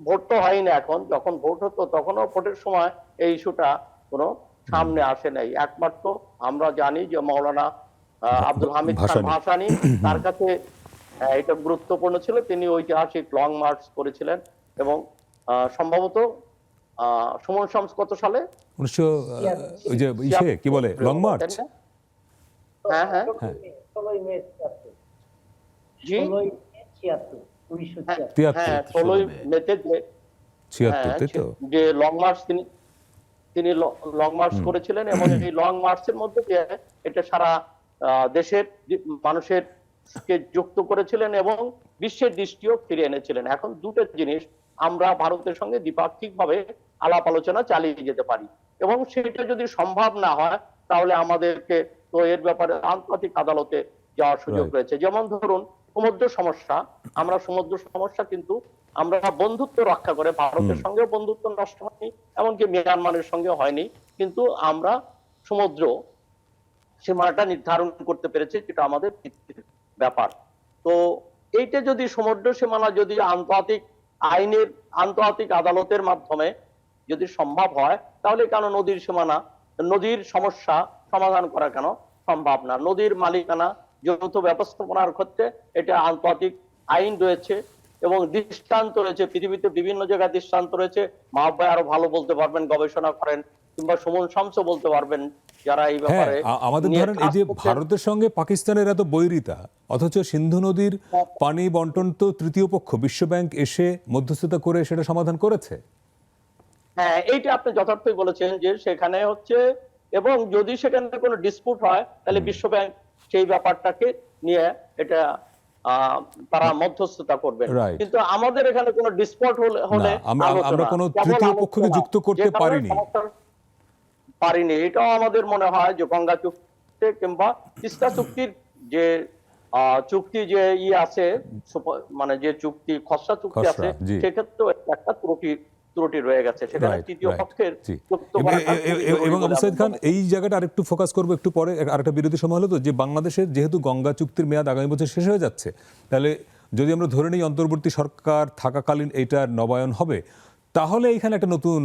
ভোট তো হয় না এখন, যখন ভোট হতো তখনও ভোটের সময় এই ইস্যুটা কোনো সামনে আসে নাই। একমাত্র আমরা জানি যে মাওলানা আব্দুল হামিদ খান ভাসানী, তার কাছে এটা গুরুত্বপূর্ণ ছিল, তিনি ঐতিহাসিক লং মার্চ করেছিলেন, এবং সম্ভবত সুমন শামস কত সালে, 1900 ওই যে ইসে কি বলে লং মার্চ, হ্যাঁ হ্যাঁ ষোলোই মে জি 1976 হ্যাঁ 16 মেতে 76 তাই তো, যে লং মার্চ তিনি লং মার্চ করেছিলেন, এবং এই লং মার্চের মধ্যে দিয়ে এটা সারা দেশের মানুষের কে যুক্ত করেছিলেন এবং বিশ্বের দৃষ্টিও ফিরে এনেছিলেন। এখন দুটো জিনিস আমরা ভারতের সঙ্গে দ্বিপাক্ষিক ভাবে আলাপ আলোচনা চালিয়ে যেতে পারি, এবং সেটা যদি সম্ভব না হয় তাহলে আমাদেরকে তো এর ব্যাপারে আন্তর্জাতিক আদালতে যাওয়ার সুযোগ রয়েছে। যেমন ধরুন সমুদ্র সমস্যা, আমরা সমুদ্র সমস্যা কিন্তু আমরা বন্ধুত্ব রক্ষা করে, ভারতের সঙ্গে বন্ধুত্ব নষ্ট হয়নি, এমনকি মিয়ানমারের সঙ্গে হয়নি, কিন্তু আমরা সমুদ্র সীমাটা নির্ধারণ করতে পেরেছি, যেটা আমাদের ব্যাপার। তো এইটা যদি সমুদ্র সীমানা যদি আন্তর্জাতিক আইনের, আন্তর্জাতিক আদালতের মাধ্যমে যদি সম্ভব হয়, তাহলে কেন নদীর সীমানা, নদীর সমস্যা সমাধান করা কেন সম্ভব না? নদীর মালিকানা যৌথ ব্যবস্থাপনার ক্ষেত্রে এটা আন্তর্জাতিক আইন রয়েছে এবং দৃষ্টান্ত রয়েছে, পৃথিবীতে বিভিন্ন জায়গায় দৃষ্টান্ত রয়েছে। মাহবুব ভাই আরো ভালো বলতে পারবেন, গবেষণা করেন, কিংবা সুমন শামসও বলতে পারবেন যারা এই ব্যাপারে। আমাদের ধরেন এই যে ভারতের সঙ্গে পাকিস্তানের এত বৈরিতা, অথচ সিন্ধু নদীর পানি বন্টন তো তৃতীয় পক্ষ বিশ্ব ব্যাংক এসে মধ্যস্থতা করে সেটা সমাধান করেছে। হ্যাঁ, এইটা আপনি যথার্থই বলেছেন যে সেখানে হচ্ছে, এবং যদি সেখানে কোনো ডিসপুট হয় তাহলে বিশ্ব ব্যাংক সেই ব্যাপারটাকে নিয়ে এটা তারা মধ্যস্থতা করবেন। কিন্তু আমাদের এখানে কোনো ডিসপুট হলে আমরা কোনো তৃতীয় পক্ষকে যুক্ত করতে পারিনি। এটাও আমাদের মনে হয় যে গঙ্গা চুক্তি কিংবা তিস্তা চুক্তির যে চুক্তি যে আছে, মানে যে চুক্তি খসড়া চুক্তি খসড়া, আছে, জি। সেক্ষেত্রেও একটা ত্রুটি রয়ে গেছে, সেখানে Right, তৃতীয় right, পক্ষের জি। যুক্ত করাটা খুবই জরুরি এবং বলে আবু সাইদ আমি খান মনে করি। এই জায়গাটা আরেকটু ফোকাস করবো একটু পরে। আরেকটা বিরতি সময় হলো তো, যে বাংলাদেশের যেহেতু গঙ্গা চুক্তির মেয়াদ আগামী বছর শেষ হয়ে যাচ্ছে, তাহলে যদি আমরা ধরে নিই অন্তর্বর্তী সরকার থাকাকালীন এইটার নবায়ন হবে, তাহলে এখানে একটা নতুন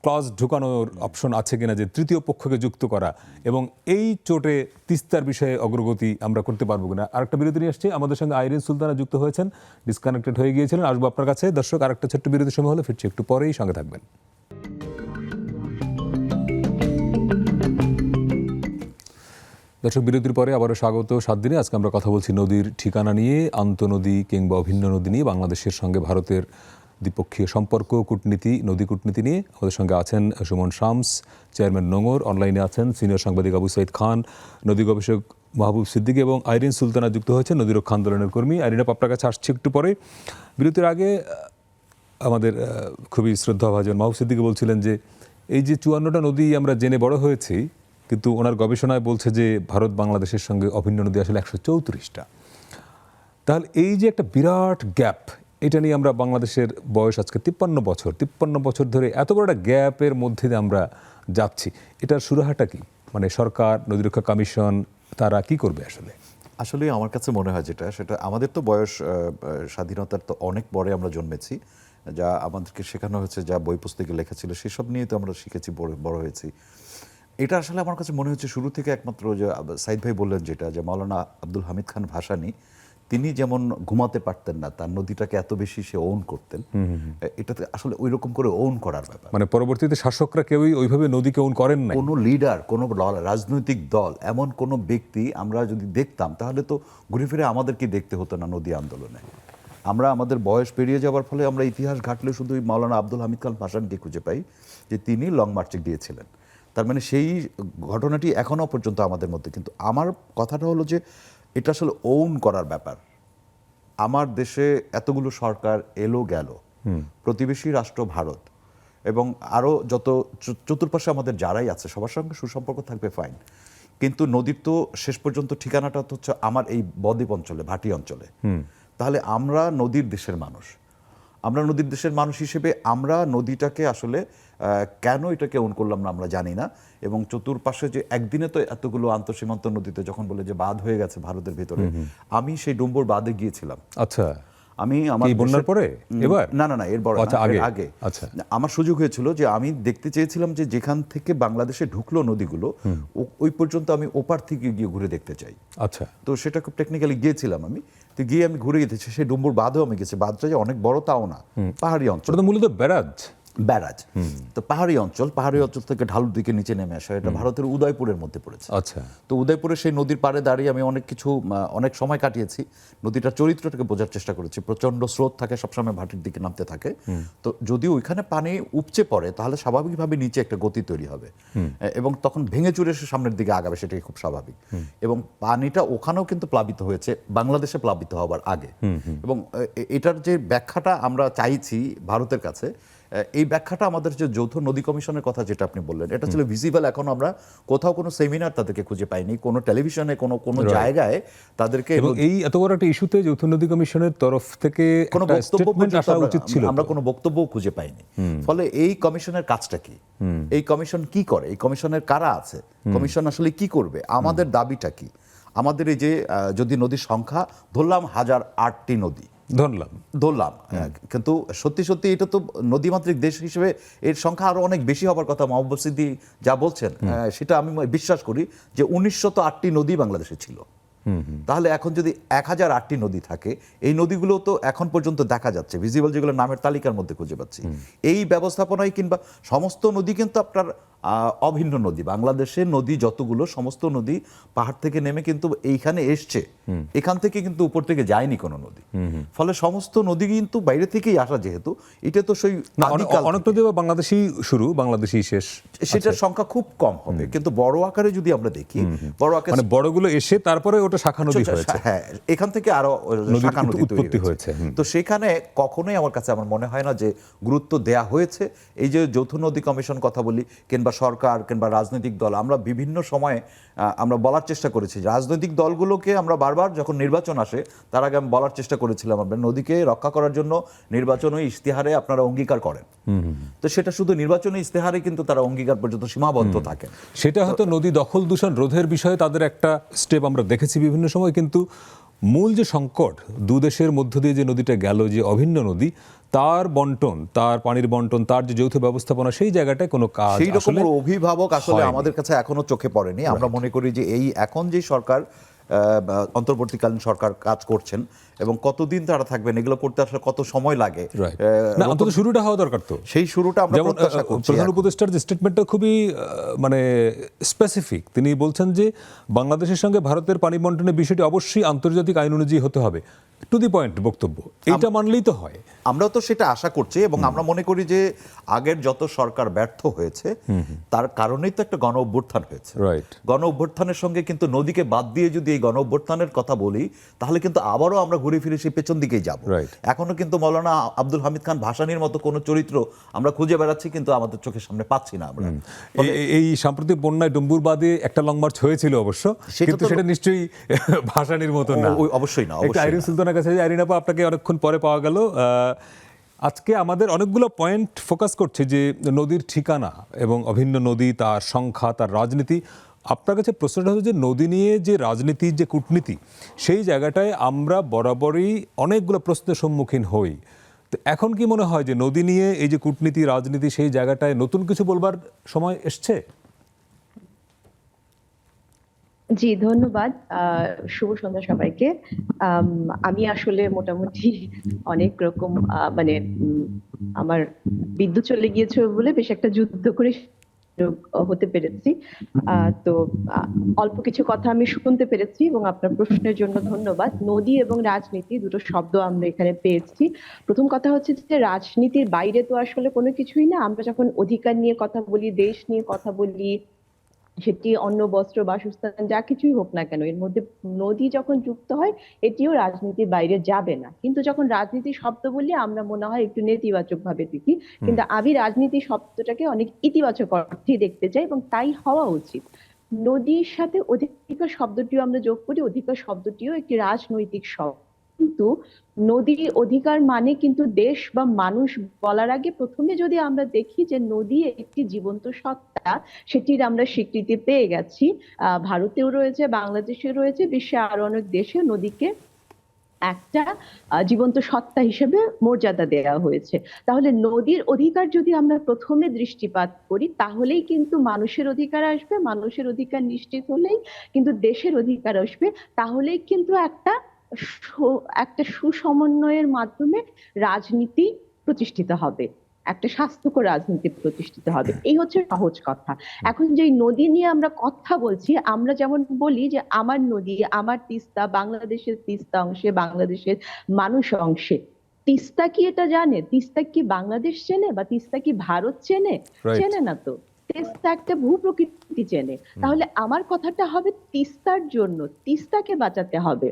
ক্লজ ঢুকানোর অপশন আছে কিনা, যে তৃতীয় পক্ষকে যুক্ত করা, এবং এই চোটে তিস্তার বিষয়ে অগ্রগতি আমরা করতে পারবো কিনা। আরেকটা বিরতি নিয়ে আসছে, আমাদের সঙ্গে আইরিন সুলতানা যুক্ত হয়েছেন, ডিসকানেক্টেড হয়ে গিয়েছিলেন, আসবো আপনার কাছে। দর্শক, আরেকটা ছোট্ট বিরতি সময় হলো, ফিরছি একটু পরেই, সঙ্গে থাকবেন। দর্শক, বিরতির পরে আবারও স্বাগত 7 দিনে। আজকে আমরা কথা বলছি নদীর ঠিকানা নিয়ে, আন্তঃনদী কিংবা অভিন্ন নদী নিয়ে, বাংলাদেশের সঙ্গে ভারতের দ্বিপক্ষীয় সম্পর্ক, কূটনীতি, নদী কূটনীতি নিয়ে। আমাদের সঙ্গে আছেন সুমন শামস, চেয়ারম্যান নোঙর, অনলাইনে আছেন সিনিয়র সাংবাদিক আবু সাইদ খান, নদী গবেষক মাহবুব সিদ্দিকী এবং আইরিন সুলতানা যুক্ত হয়েছেন, নদী রক্ষা আন্দোলনের কর্মী। আইরিন, আপনার কাছে আসছি একটু পরে। বিরতির আগে আমাদের খুবই শ্রদ্ধাভাজন মাহবুব সিদ্দিকী বলছিলেন যে এই যে 54টা নদী আমরা জেনে বড় হয়েছি, কিন্তু ওনার গবেষণায় বলছে যে ভারত বাংলাদেশের সঙ্গে অভিন্ন নদী আসলে 134টা। তাহলে এই যে একটা বিরাট গ্যাপ, এটা নিয়ে আমরা, বাংলাদেশের বয়স আজকে 53 বছর ধরে এত বড় একটা গ্যাপের মধ্যে দিয়ে আমরা যাচ্ছি, এটার সুরাহাটা কি? মানে সরকার, নদীরক্ষা কমিশন, তারা কি করবে আসলে? আসলে আমার কাছে মনে হয় সেটা আমাদের তো বয়স স্বাধীনতার তো অনেক পরে আমরা জন্মেছি, যা আমাদেরকে শেখানো হয়েছে, যা বই পুস্তকে লেখা ছিল সেসব নিয়ে তো আমরা শিখেছি, বড় হয়েছি। এটা আসলে আমার কাছে মনে হচ্ছে শুরু থেকে একমাত্র যে সাইদ ভাই বললেন যেটা, যে মাওলানা আব্দুল হামিদ খান ভাসানী, তিনি যেমন ঘুমাতে পারতেন না, তার নদীটাকে এত বেশি সে ওন করতেন, এটাতে আসলে ওই রকম করে ওন করার ব্যাপার। মানে পরবর্তীতে শাসকরা কেউই ওইভাবে নদীকে ওন করেন না। কোনো লিডার, কোনো রাজনৈতিক দল, এমন কোনো ব্যক্তি আমরা যদি দেখতাম, তাহলে তো ঘুরে ফিরে আমাদেরকে দেখতে হতো না নদী আন্দোলনে। আমরা আমাদের বয়স পেরিয়ে যাওয়ার ফলে আমরা ইতিহাস ঘাটলে শুধু মাওলানা আব্দুল হামিদ খান ভাসানীকে খুঁজে পাই, যে তিনি লং মার্চে গিয়েছিলেন। তার মানে সেই ঘটনাটি এখনও পর্যন্ত আমাদের মধ্যে। কিন্তু আমার কথাটা হলো যে এটা আসলে ওন করার ব্যাপার। আমার দেশে এতগুলো সরকার এলো গেল, প্রতিবেশী রাষ্ট্র ভারত এবং আরও যত চতুর্পাশে আমাদের যারাই আছে সবার সঙ্গে সুসম্পর্ক থাকবে, ফাইন। কিন্তু নদীর তো শেষ পর্যন্ত ঠিকানাটা তো হচ্ছে আমার এই বদ্বীপ অঞ্চলে, ভাটি অঞ্চলে। তাহলে আমরা নদীর দেশের মানুষ, আমরা নদীর দেশের মানুষ হিসেবে আমরা নদীটাকে আসলে কেন এটাকে ওন করলাম না আমরা জানি না। এবং চতুর্পাশে যে একদিনে তো এতগুলো আন্তঃসীমান্ত নদীতে, যখন বলে যে বাঁধ হয়ে গেছে ভারতের ভিতরে, আমি সেই ডুম্বুর বাঁধে গিয়েছিলাম। আচ্ছা, আমি আমার বন্যার পরে এবার না এর বড় আগে আচ্ছা, আমার সুযোগ হয়েছিল যে আমি দেখতে চেয়েছিলাম যে যেখান থেকে বাংলাদেশে ঢুকলো নদীগুলো, ওই পর্যন্ত আমি ওপার থেকে গিয়ে ঘুরে দেখতে চাই। আচ্ছা, তো সেটা খুব টেকনিক্যালি গিয়েছিলাম আমি, তো গিয়ে আমি ঘুরে গেছি সেই ডুম্বুর বাঁধেও আমি গেছি। বাঁধটা যে অনেক বড় তাও না, পাহাড়ি অঞ্চল, ওটা তো মূলত ব্যারাজ। তো পাহাড়ি অঞ্চল থেকে ঢালুর দিকে নিচে নেমে আসা, এটা ভারতের উদয়পুরের মধ্যে পড়েছে। আচ্ছা, তো উদয়পুরে সেই নদীর পাড়ে দাঁড়িয়ে আমি অনেক সময় কাটিয়েছি, নদীটার চরিত্রটাকে বোঝার চেষ্টা করেছি। প্রচন্ড স্রোত থাকে, সবসময় ভাটির দিকে নামতে থাকে। তো যদি ওইখানে পানি উপচে পড়ে, তাহলে স্বাভাবিকভাবে নিচে একটা গতি তৈরি হবে এবং তখন ভেঙে চুরে সে সামনের দিকে আগাবে, সেটাই খুব স্বাভাবিক। এবং পানিটা ওখানেও কিন্তু প্লাবিত হয়েছে, বাংলাদেশে প্লাবিত হওয়ার আগে। এবং এটার যে ব্যাখ্যাটা আমরা চাইছি ভারতের কাছে, এই ব্যাখ্যাটা আমাদের যে যৌথ নদী কমিশনের কথা যেটা আপনি বললেন, এটা ছিল ভিজিবল। এখন আমরা কোথাও কোনো সেমিনার তাদেরকে খুঁজে পাইনি, কোনো টেলিভিশনে, কোনো জায়গায় তাদেরকে। এবং এই এত বড় একটা ইস্যুতে যৌথ নদী কমিশনের তরফ থেকে কোনো বক্তব্য আসা উচিত ছিল, আমরা কোনো বক্তব্যও খুঁজে পাইনি। ফলে এই কমিশনের কাজটা কি, এই কমিশন কি করে, এই কমিশনের কারা আছে, কমিশন আসলে কি করবে, আমাদের দাবিটা কি, আমাদের এই যে যদি নদীর সংখ্যা ধরলাম 1008টি নদী ধরলাম, কিন্তু সত্যি এটা তো নদীমাতৃক দেশ হিসেবে এর সংখ্যা আরো অনেক বেশি হবার কথা। মাহবুব সিদ্দিকী যা বলছেন সেটা আমি বিশ্বাস করি যে 1908টি নদী বাংলাদেশে ছিল। তাহলে এখন যদি 1008টি নদী থাকে, এই নদীগুলো তো এখন পর্যন্ত দেখা যাচ্ছে ভিজিবল, যেগুলো নামের তালিকার মধ্যে খুঁজে পাচ্ছি। এই ব্যবস্থাপনায় কিংবা সমস্ত নদী কিন্তু আপনার অভিন্ন নদী, বাংলাদেশের নদী যতগুলো, সমস্ত নদী পাহাড় থেকে নেমে কিন্তু এইখানে এসছে, এখান থেকে কিন্তু উপর থেকে যায়নি কোনো নদী। ফলে সমস্ত নদী কিন্তু বাইরে থেকেই আসা, যেহেতু এটা তো সেই অনেক নদী বাংলাদেশি শুরু, বাংলাদেশি শেষ, সেটার সংখ্যা খুব কম হবে। কিন্তু বড় আকারে যদি আমরা দেখি, বড় আকারে মানে বড়গুলো এসে তারপরে ওটা শাখা নদী হয়েছে। হ্যাঁ, এখান থেকে আরো নদীর শাখা নদী তৈরি উৎপত্তি হয়েছে। হয়েছে। তো সেখানে কখনোই আমার কাছে আমার মনে হয় না যে গুরুত্ব দেয়া হয়েছে। এই যে যৌথ নদী কমিশন কথা বলি, কিংবা সরকার কিংবা রাজনৈতিক দল, আমরা বিভিন্ন সময়ে আমরা বলার চেষ্টা করেছি, রাজনৈতিক দলগুলোকে আমরা বারবার যখন নির্বাচন আসে তার আগে আমি বলার চেষ্টা করেছিলাম, আমরা নদীকে রক্ষা করার জন্য নির্বাচনী ইশতেহারে আপনারা অঙ্গীকার করেন। তো সেটা শুধু নির্বাচনী ইশতেহারে কিন্তু তারা অঙ্গীকার পর্যন্ত সীমাবদ্ধ থাকে। সেটা হয়তো নদী দখল দূষণ রোধের বিষয়ে তাদের একটা স্টেপ আমরা দেখেছি বিভিন্ন সময়, কিন্তু মূল যে সংকট দু দেশের মধ্য দিয়ে যে নদীটা গেল, যে অভিন্ন নদী, তার বন্টন, তার পানির বন্টন, তার যে যৌথ ব্যবস্থাপনা, সেই জায়গাটায় কোনো কাজ সেই রকম আসলে অভিভাবক আসলে হয়নি। আমাদের কাছে এখনো চোখে পড়েনি। আমরা মনে করি যে এই এখন যে সরকার অন্তর্বর্তীকালীন সরকার কাজ করছেন এবং কতদিন তারা থাকবেন, এগুলো করতে আসলে কত সময় লাগে, Right. না, অন্তত শুরুটা হওয়া দরকার তো। সেই শুরুটা আমরা যেমন প্রত্যাশা করছি। প্রধান এখন। উপদেষ্টার যে স্টেটমেন্টটা খুবই মানে স্পেসিফিক। তিনি বলছেন যে বাংলাদেশের সঙ্গে ভারতের পানি বন্টনের বিষয়টি অবশ্যই আন্তর্জাতিক আইন অনুযায়ী হতে হবে। টু দি পয়েন্ট বক্তব্য, এইটা মানলেই তো হয়। আমরাও তো সেটা আশা করছি এবং আমরা মনে করি যে আগের যত সরকার ব্যর্থ হয়েছে তার কারণেই তো একটা গণ অভ্যুত্থান হয়েছে। রাইট। গণ অভ্যুত্থানের সঙ্গে কিন্তু নদীকে বাদ দিয়ে যদি এই গণ অভ্যুত্থানের কথা বলি, তাহলে কিন্তু আবারও আমরা ঘুরে ফিরে সেই পেছন দিকেই যাব। Right. এখনো কিন্তু মৌলানা আব্দুল হামিদ খান ভাসানীর মতো কোনো চরিত্র আমরা খুঁজে বেড়াচ্ছি, কিন্তু আমাদের চোখের সামনে পাচ্ছি না আমরা। এই সাম্প্রতিক বন্যায় ডুম্বুর বাদে একটা লং মার্চ হয়েছিল অবশ্য, সেটা কিন্তু তো- সেটা নিশ্চয়ই ভাসানির মতো না। অবশ্যই না, একটা অবশ্যই আইরিন না। সুলতানের কাছে, আইরিন আপা আপনাকে অনেকক্ষণ পরে পাওয়া গেল। আজকে আমাদের অনেকগুলো পয়েন্ট ফোকাস করছে যে নদীর ঠিকানা এবং অভিন্ন নদী, তার সংখ্যা, তার রাজনীতি। আপনার কাছে প্রশ্নটা হচ্ছে যে নদী নিয়ে যে রাজনীতির যে কূটনীতি, সেই জায়গাটায় আমরা বরাবরই অনেকগুলো প্রশ্নের সম্মুখীন হই। তো এখন কি মনে হয় যে নদী নিয়ে এই যে কূটনীতি, রাজনীতি, সেই জায়গাটায় নতুন কিছু বলবার সময় এসছে? জি, ধন্যবাদ। শুভ সন্ধ্যা সবাইকে। আমি আসলে মোটামুটি অনেক রকম মানে আমার বিদ্যুৎ চলে গিয়েছিল বলে বেশ একটা যুদ্ধ করে হতে পেরেছি। তো অল্প কিছু কথা আমি শুনতে পেরেছি এবং আপনার প্রশ্নের জন্য ধন্যবাদ। নদী এবং রাজনীতি দুটো শব্দ আমরা এখানে পেয়েছি। প্রথম কথা হচ্ছে যে রাজনীতির বাইরে তো আসলে কোনো কিছুই না। আমরা যখন অধিকার নিয়ে কথা বলি, দেশ নিয়ে কথা বলি, সেটি অন্ন, বস্ত্র, বাসস্থান যা কিছুই হোক না কেন, এর মধ্যে নদী যখন যুক্ত হয় এটিও রাজনীতির বাইরে যাবে না। কিন্তু যখন রাজনীতি শব্দ বলি আমরা মনে হয় একটু নেতিবাচক ভাবে দেখি, কিন্তু আমি রাজনীতি শব্দটাকে অনেক ইতিবাচক অর্থে দেখতে চাই এবং তাই হওয়া উচিত। নদীর সাথে অধিকার শব্দটিও আমরা যোগ করি, অধিকার শব্দটিও একটি রাজনৈতিক শব্দ। কিন্তু নদী অধিকার মানে কিন্তু দেশ বা মানুষ বলার আগে প্রথমে যদি আমরা দেখি যে নদী একটি জীবন্ত সত্তা, সেটির আমরা স্বীকৃতি পেয়ে গেছি। ভারতেও রয়েছে, বাংলাদেশেও রয়েছে, বিশ্বের আরো অনেক দেশে নদীকে একটা জীবন্ত সত্তা হিসেবে মর্যাদা দেওয়া হয়েছে। তাহলে নদীর অধিকার যদি আমরা প্রথমে দৃষ্টিপাত করি, তাহলেই কিন্তু মানুষের অধিকার আসবে, মানুষের অধিকার নিশ্চিত হলেই কিন্তু দেশের অধিকার আসবে। তাহলেই কিন্তু একটা সুসমন্বয়ের মাধ্যমে রাজনীতি প্রতিষ্ঠিত হবে, একটা স্বাস্থ্যকর রাজনীতি প্রতিষ্ঠিত হবে। এই হচ্ছে সহজ কথা। এখন যে নদী নিয়ে আমরা কথা বলছি, আমরা যেমন বলি যে আমার নদী, আমার তিস্তা, বাংলাদেশের তিস্তা অংশে, বাংলাদেশের মানুষ অংশে। তিস্তা কি এটা জানে? তিস্তা কি বাংলাদেশ চেনে বা তিস্তা কি ভারত চেনে? Right. চেনে না তো। তিস্তা একটা ভূপ্রকৃতি চেনে। তাহলে আমার কথাটা হবে তিস্তার জন্য, তিস্তাকে বাঁচাতে হবে।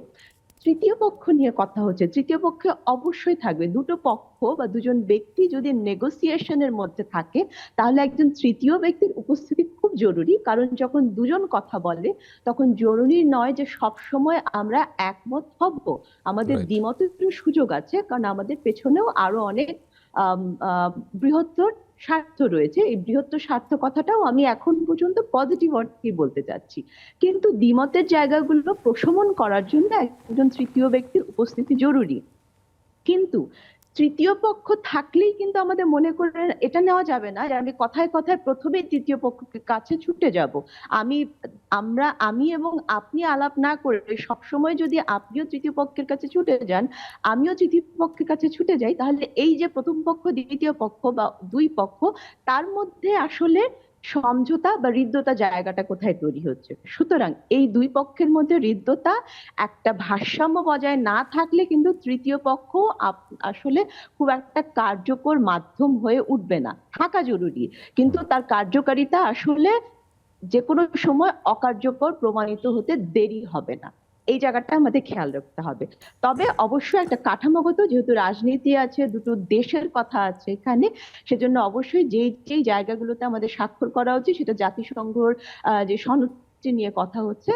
তৃতীয় পক্ষ নিয়ে কথা হচ্ছে, তৃতীয় পক্ষে অবশ্যই থাকবে। দুটো পক্ষ বা দুজন ব্যক্তি যদি নেগোসিয়েশনের মধ্যে থাকে, তাহলে একজন তৃতীয় ব্যক্তির উপস্থিতি খুব জরুরি। কারণ যখন দুজন কথা বলে তখন জরুরি নয় যে সব সময় আমরা একমত হব। আমাদের Right. দ্বিমতের সুযোগ আছে, কারণ আমাদের পেছনেও আরো অনেক বৃহত্তর স্বার্থ রয়েছে। এই বৃহত্তর স্বার্থ কথাটাও আমি এখন পর্যন্ত পজিটিভ অর্থেই বলতে চাচ্ছি। কিন্তু দ্বিমতের জায়গাগুলো প্রশমন করার জন্য একজন তৃতীয় ব্যক্তির উপস্থিতি জরুরি। কিন্তু তৃতীয় পক্ষ থাকলেই কিন্তু আমাদের মনে করে এটা নেওয়া যাবে না যে আমি কথায় কথায় প্রথমেই তৃতীয় পক্ষের কাছে ছুটে যাব। আমি এবং আপনি আলাপ না করে সবসময় যদি আপনিও তৃতীয় পক্ষের কাছে ছুটে যান, আমিও তৃতীয় পক্ষের কাছে ছুটে যাই, তাহলে এই যে প্রথম পক্ষ, দ্বিতীয় পক্ষ বা দুই পক্ষ, তার মধ্যে আসলে সমঝোতা বা হৃদ্যতা জায়গাটা কোথায় তৈরি হচ্ছে? সুতরাং এই দুই পক্ষের মধ্যে হৃদ্যতা, একটা ভারসাম্য বজায় না থাকলে কিন্তু তৃতীয় পক্ষ আসলে খুব একটা কার্যকর মাধ্যম হয়ে উঠবে না। থাকা জরুরি, কিন্তু তার কার্যকারিতা আসলে যে কোনো সময় অকার্যকর প্রমাণিত হতে দেরি হবে না। এই জায়গাটা আমাদের খেয়াল রাখতে হবে। তবে অবশ্যই একটা কাঠামোগত, যেহেতু রাজনীতি আছে, দুটো দেশের কথা আছে এখানে, সেজন্য অবশ্যই যেই যেই জায়গাগুলোতে আমাদের স্বাক্ষর করা উচিত, সেটা জাতিসংঘর যে সনদটি নিয়ে কথা হচ্ছে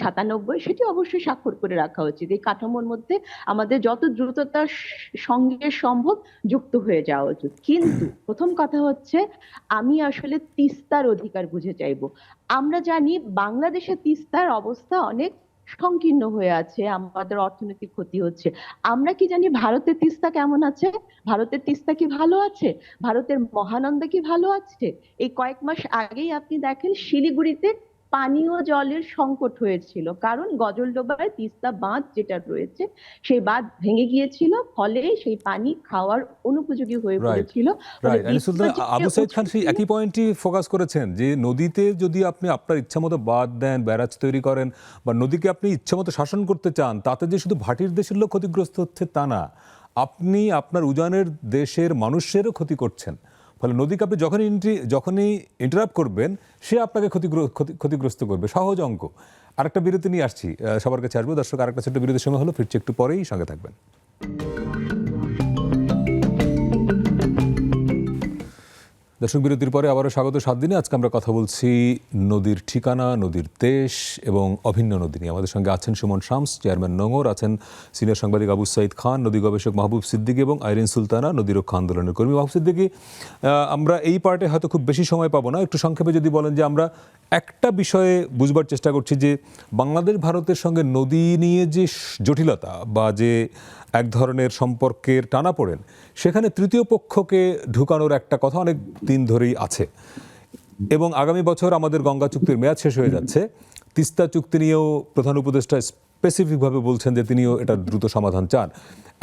97, সেটি অবশ্যই স্বাক্ষর করে রাখা উচিত। এই কাঠামোর মধ্যে আমাদের যত দ্রুততার সঙ্গে সম্ভব যুক্ত হয়ে যাওয়া উচিত। কিন্তু প্রথম কথা হচ্ছে, আমি আসলে তিস্তার অধিকার বুঝে চাইবো। আমরা জানি বাংলাদেশে তিস্তার অবস্থা অনেক সংকীর্ণ হয়ে আছে, আমাদের অর্থনৈতিক ক্ষতি হচ্ছে। আমরা কি জানি ভারতের তিস্তা কেমন আছে? ভারতের তিস্তা কি ভালো আছে? ভারতের মহানন্দা কি ভালো আছে? এই কয়েক মাস আগেই আপনি দেখেন শিলিগুড়িতে পানীয় জলের সংকট হয়েছিল, কারণ গজলডোবায় তিস্তা বাঁধ যেটা রয়েছে সেই বাঁধ ভেঙে গিয়েছিল, ফলে সেই পানি খাওয়ার অনুপযোগী হয়ে রাইট, পড়েছিল। ফলে রাইট। আনিস সুলতানা, তিস্তা যে আবু সাইদ খান উৎস সেই ছিল, একই পয়েন্টই ফোকাস করেছেন যে নদীতে যদি আপনি আপনার ইচ্ছা মতো বাঁধ দেন, ব্যারাজ তৈরি করেন, বা নদীকে আপনি ইচ্ছা মতো শাসন করতে চান, তাতে যে শুধু ভাটির দেশের লোক ক্ষতিগ্রস্ত হচ্ছে তা না, আপনি আপনার উজানের দেশের মানুষেরও ক্ষতি করছেন। ফলে নদীকে আপনি যখনই ইন্টারাপ্ট করবেন, সে আপনাকে ক্ষতিগ্রস্ত করবে। সহজ অঙ্ক। আরেকটা বিরতি নিয়ে আসছি, সবার কাছে আসবো। দর্শক, আরেকটা ছোট্ট বিরতির সময় হলো, ফিরছি একটু পরেই, সঙ্গে থাকবেন। দর্শক, বিরতির পরে আবারও স্বাগত 7 দিনে। আজকে আমরা কথা বলছি নদীর ঠিকানা, নদীর দেশ এবং অভিন্ন নদী নিয়ে। আমাদের সঙ্গে আছেন সুমন শামস, চেয়ারম্যান নোঙর, আছেন সিনিয়র সাংবাদিক আবু সাইদ খান, নদী গবেষক মাহবুব সিদ্দিকী এবং আইরিন সুলতানা, নদী রক্ষা আন্দোলনের কর্মী। মাহবুব সিদ্দিকী, আমরা এই পার্টে হয়তো খুব বেশি সময় পাবো না, একটু সংক্ষেপে যদি বলেন যে আমরা একটা বিষয়ে বুঝবার চেষ্টা করছি যে বাংলাদেশ ভারতের সঙ্গে নদী নিয়ে যে জটিলতা বা যে এক ধরনের সম্পর্কের টানাপোড়েন, সেখানে তৃতীয় পক্ষকে ঢুকানোর একটা কথা অনেক দিন ধরেই আছে, এবং আগামী বছর আমাদের গঙ্গা চুক্তির মেয়াদ শেষ হয়ে যাচ্ছে। তিস্তা চুক্তি নিয়েও প্রধান উপদেষ্টা স্পেসিফিকভাবে বলছেন যে তিনিও এটা দ্রুত সমাধান চান।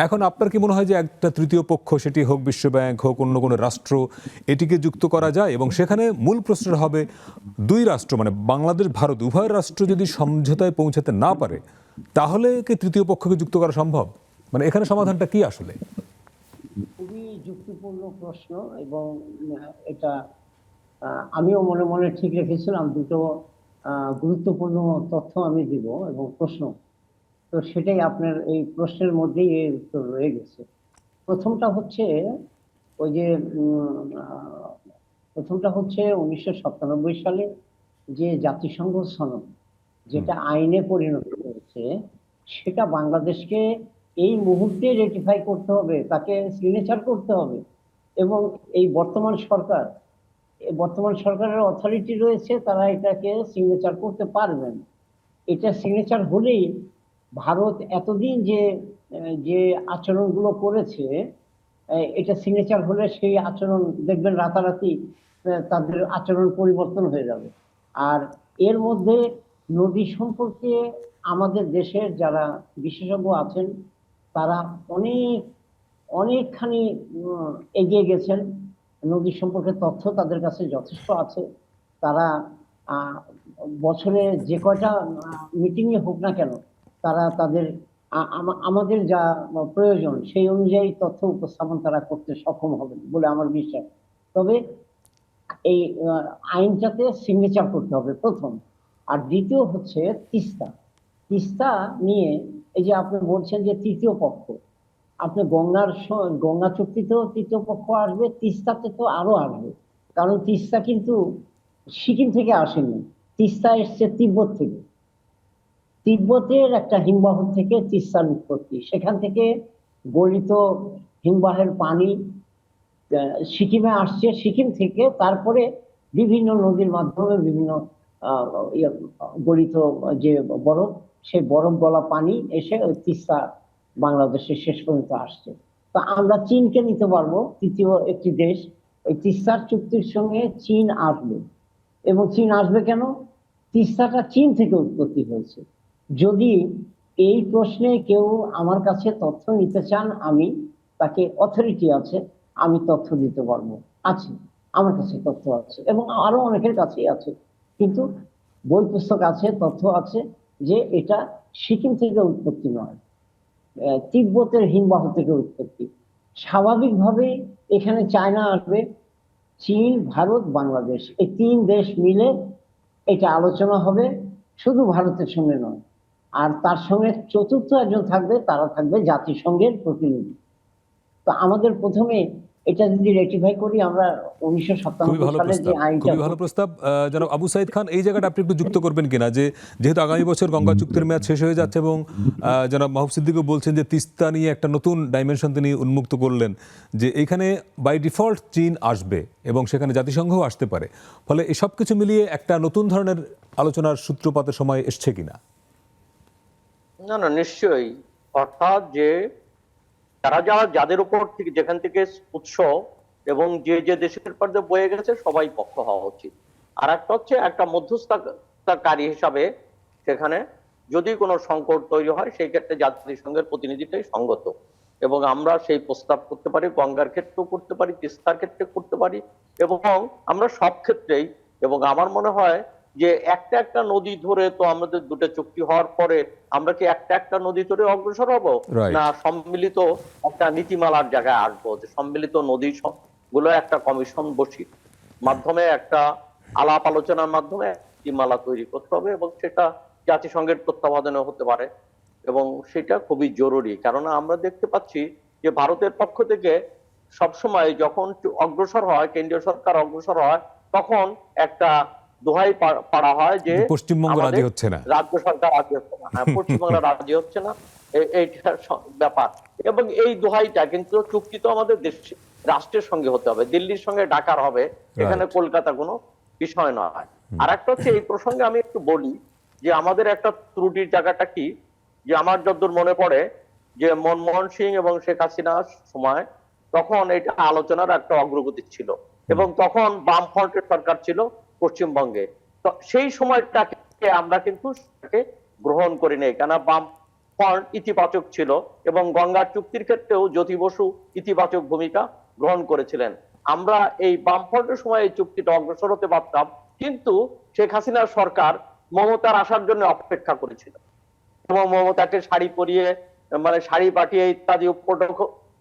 এখন আপনার কি মনে হয় যে একটা তৃতীয় পক্ষ, সেটি হোক বিশ্বব্যাংক, হোক অন্য কোনো রাষ্ট্র, এটিকে যুক্ত করা যায়? এবং সেখানে মূল প্রশ্নটা হবে, দুই রাষ্ট্র মানে বাংলাদেশ ভারত উভয় রাষ্ট্র যদি সমঝোতায় পৌঁছাতে না পারে, তাহলে কি তৃতীয় পক্ষকে যুক্ত করা সম্ভব? মানে এখানে সমাধানটা কি আসলে? খুবই যুক্তিপূর্ণ প্রশ্ন, এবং এটা আমিও মনে মনে ঠিক রেখেছিলাম। দুটো গুরুত্বপূর্ণ তথ্য আমি দিব এবং প্রশ্ন, তো সেটাই আপনার এই প্রশ্নের মধ্যেই এর উত্তর রয়ে গেছে। প্রথমটা হচ্ছে ওই যে প্রথমটা হচ্ছে 1997 সালে যে জাতিসংঘ সনদ, যেটা আইনে পরিণত হয়েছে, সেটা বাংলাদেশকে এই মুহূর্তে রেটিফাই করতে হবে, তাকে সিগনেচার করতে হবে। এবং এই বর্তমান সরকারের অথরিটি রয়েছে, তারা এটাকে সিগনেচার করতে পারবেন। এটা সিগনেচার হলেই ভারত এতদিন যে আচরণগুলো করেছে, এটা সিগনেচার হলে সেই আচরণ দেখবেন রাতারাতি তাদের আচরণ পরিবর্তন হয়ে যাবে। আর এর মধ্যে নদী সম্পর্কে আমাদের দেশের যারা বিশেষজ্ঞ আছেন, তারা অনেকখানি এগিয়ে গেছেন। নদী সম্পর্কে তথ্য তাদের কাছে যথেষ্ট আছে। তারা বছরে যে কয়টা মিটিং এ হোক না কেন, তারা তাদের আমাদের যা প্রয়োজন সেই অনুযায়ী তথ্য উপস্থাপন তারা করতে সক্ষম হবেন বলে আমার বিশ্বাস। তবে এই আইনটাতে সিগনেচার করতে হবে প্রথম। আর দ্বিতীয় হচ্ছে তিস্তা নিয়ে, এই যে আপনি বলছেন যে তৃতীয় পক্ষ, আপনি গঙ্গা চুক্তিতেও তৃতীয় পক্ষ আসবে, তিস্তাতে তো আরো আসবে। কারণ তিস্তা কিন্তু সিকিম থেকে আসেনি, তিস্তা এসছে তিব্বত থেকে। তিব্বতের একটা হিমবাহ থেকে তিস্তার উৎপত্তি, সেখান থেকে গলিত হিমবাহের পানি সিকিমে আসছে, সিকিম থেকে তারপরে বিভিন্ন নদীর মাধ্যমে বিভিন্ন গলিত যে বরফ, সেই বরফ গলা পানি এসে ওই তিস্তা বাংলাদেশের শেষ পর্যন্ত আসছে। তো আমরা চীনকে নিতে পারবো, তৃতীয় একটি দেশ। ওই তিস্তার চুক্তির সঙ্গে চীন আসবে। এবং চীন আসবে কেন? তিস্তাটা চীন থেকে উৎপত্তি হয়েছে। যদি এই প্রশ্নে কেউ আমার কাছে তথ্য নিতে চান, আমি তাকে, অথরিটি আছে, আমি তথ্য দিতে পারবো। আছে, আমার কাছে তথ্য আছে এবং আরো অনেকের কাছেই আছে। কিন্তু বই পুস্তক আছে, তথ্য আছে যে এটা সিকিম থেকে উৎপত্তি নয়, তিব্বতের হিমবাহ থেকে উৎপত্তি। স্বাভাবিকভাবে এখানে চায়না আসবে, চীন, ভারত, বাংলাদেশ, এই তিন দেশ মিলে এটা আলোচনা হবে, শুধু ভারতের সঙ্গে নয়। আর তার সঙ্গে চতুর্থ একজন থাকবে, তারা থাকবে জাতিসংঘের প্রতিনিধি। তো আমাদের প্রথমে এটা যদি রেটিফাই করি, আমরা খুবই 1997 ভালো সালে যে প্রস্তাব, আইনটা, খুবই ভালো প্রস্তাব। জনাব আবু সাইদ খান, এই জায়গাটা আপনি একটু যুক্ত করবেন কিনা, যে যেহেতু আগামী বছর গঙ্গা চুক্তির মেয়াদ শেষ হয়ে যাচ্ছে এবং জনাব মাহবুব সিদ্দিকও বলছেন যে তিস্তা নিয়ে একটা নতুন ডাইমেনশন তিনি উন্মুক্ত করলেন, যে এখানে বাই ডিফল্ট চীন আসবে এবং সেখানে জাতিসংঘও আসতে পারে, ফলে এই সব কিছু মিলিয়ে একটা নতুন ধরনের আলোচনার সূত্রপাতের সময় এসছে কিনা? না না, নিশ্চয়ই। অর্থাৎ যে যাদের উপর থেকে, যেখান থেকে উৎস এবং যে যে দেশের পর্দে বয়ে গেছে, সবাই পক্ষ হওয়া উচিত। আর একটা হচ্ছে একটা মধ্যস্থতাকারী হিসাবে সেখানে যদি কোনো সংকট তৈরি হয়, সেই ক্ষেত্রে জাতিসংঘের প্রতিনিধিটাই সঙ্গত। এবং আমরা সেই প্রস্তাব করতে পারি, গঙ্গার ক্ষেত্রেও করতে পারি, তিস্তার ক্ষেত্রে করতে পারি, এবং আমরা সব ক্ষেত্রেই। এবং আমার মনে হয় যে একটা একটা নদী ধরে, তো আমাদের দুটো চুক্তি হওয়ার পরে আমরা কি একটা একটা নদী ধরে অগ্রসর হব, Right. না সম্মিলিত একটা নীতিমালার জায়গায় আসবো, যে সম্মিলিত নদী গুলো একটা কমিশন বসি মাধ্যমে, একটা আলাপ আলোচনার মাধ্যমে নীতিমালা তৈরি করতে হবে, এবং সেটা জাতিসংঘের তত্ত্বাবধানে হতে পারে। এবং সেটা খুবই জরুরি, কারণ আমরা দেখতে পাচ্ছি যে ভারতের পক্ষ থেকে সবসময় যখন অগ্রসর হয়, কেন্দ্রীয় সরকার অগ্রসর হয়, তখন একটা দোহাই পাড়া হয় যে পশ্চিমবঙ্গ রাজি আমাদের হচ্ছে না। রাজ্য সরকার রাজি হচ্ছে না, হ্যাঁ, পশ্চিমবাংলা রাজি হচ্ছে না, এইটার ব্যাপার। এবং এই দোহাইটা কিন্তু চুক্তি তো আমাদের দেশ রাষ্ট্রের সঙ্গে হতে হবে, দিল্লির সঙ্গে ঢাকার হবে, এখানে কলকাতা কোনো বিষয় নয়। আর একটা হচ্ছে এই প্রসঙ্গে আমি একটু বলি যে আমাদের একটা ত্রুটির জায়গাটা কি, যে আমার যতদূর মনে পড়ে যে মনমোহন সিং এবং শেখ হাসিনার সময় তখন এটা আলোচনার একটা অগ্রগতি ছিল, এবং তখন বামফ্রন্টের সরকার ছিল পশ্চিমবঙ্গে। তো সেই সময়টাকে আমরা কিন্তু গ্রহণ করি নাই, কেন বামফ্রন্ট ইতিবাচক ছিল, এবং গঙ্গার চুক্তির ক্ষেত্রেও জ্যোতি বসু ইতিবাচক ভূমিকা গ্রহণ করেছিলেন। আমরা এই বামফ্রন্টের সময় এই চুক্তিটা অগ্রসর হতে পারতাম, কিন্তু শেখ হাসিনার সরকার মমতার আসার জন্য অপেক্ষা করেছিল, এবং মমতাকে শাড়ি পরিয়ে, মানে শাড়ি পাঠিয়ে ইত্যাদি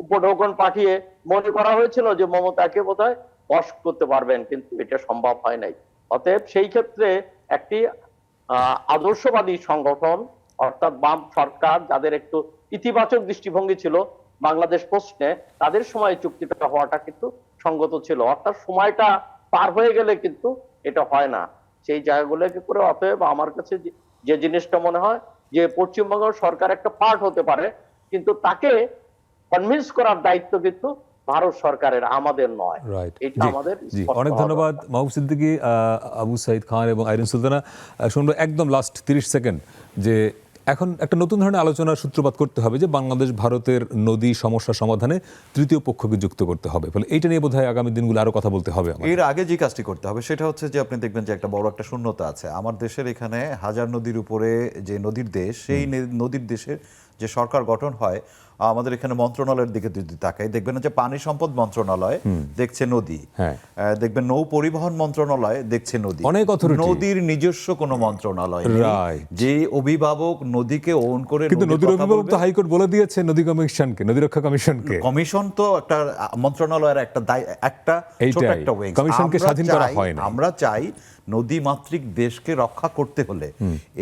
উপঢৌকন পাঠিয়ে মনে করা হয়েছিল যে মমতাকে বোধহয় বশ করতে পারবেন, কিন্তু এটা সম্ভব হয় নাই। অতএব সেই ক্ষেত্রে একটি আদর্শবাদী সংগঠন, অর্থাৎ বাম সরকার, যাদের একটু ইতিবাচক দৃষ্টিভঙ্গি ছিল বাংলাদেশ প্রশ্নে, তাদের সময় চুক্তিটা হওয়াটা কিন্তু সঙ্গত ছিল। অর্থাৎ সময়টা পার হয়ে গেলে কিন্তু এটা হয় না, সেই জায়গাগুলোকে করে। অতএব আমার কাছে যে জিনিসটা মনে হয় যে পশ্চিমবঙ্গ সরকার একটা পার্ট হতে পারে, কিন্তু তাকে কনভিন্স করার দায়িত্ব কিন্তু ভারত সরকারের, আমাদের নয়। রাইট, এটা আমাদের জি, স্পষ্ট অনেক হওয়া ধন্যবাদ দরকার। মাহবুব সিদ্দিকী, আবু সাইদ খান এবং আইরিন সুলতানা। শুনবো একদম লাস্ট 30 সেকেন্ড, যে এখন একটা নতুন ধরনের আলোচনার সূত্রপাত করতে হবে, যে বাংলাদেশ ভারতের নদী সমস্যা সমাধানে তৃতীয় পক্ষকে যুক্ত করতে হবে, ফলে এইটা নিয়ে বোধহয় আগামী দিনগুলো আরো কথা বলতে হবে আমাদের। এর আগে যে কাজটি করতে হবে সেটা হচ্ছে যে আপনি দেখবেন যে একটা বড় একটা শূন্যতা আছে আমার দেশের এখানে, হাজার নদীর উপরে যে নদীর দেশ, সেই নদীর দেশের যে সরকার গঠন হয়, আমাদের এখানে মন্ত্রণালয়ের দিকে যদি তাকাই, দেখবেন যে পানি সম্পদ মন্ত্রণালয় দেখছে নদী, হ্যাঁ। দেখবেন নৌ পরিবহন মন্ত্রণালয় দেখছে নদী, অনেক authority। নদীর নিজস্ব কোনো মন্ত্রণালয় নেই। Right। যে অভিভাবক নদীকে ওন করে, কিন্তু নদীর নদীর কথা অভিভাবক বলবে, তো হাইকোর্ট বলে দিয়েছে নদী কমিশনকে, নদী রক্ষা কমিশনকে। কমিশন তো একটা মন্ত্রণালয়ের একটা ছোট এইটাই, একটা উইং। কমিশনকে স্বাধীন করা হয় না। আমরা চাই নদী মাতৃক দেশকে রক্ষা করতে হলে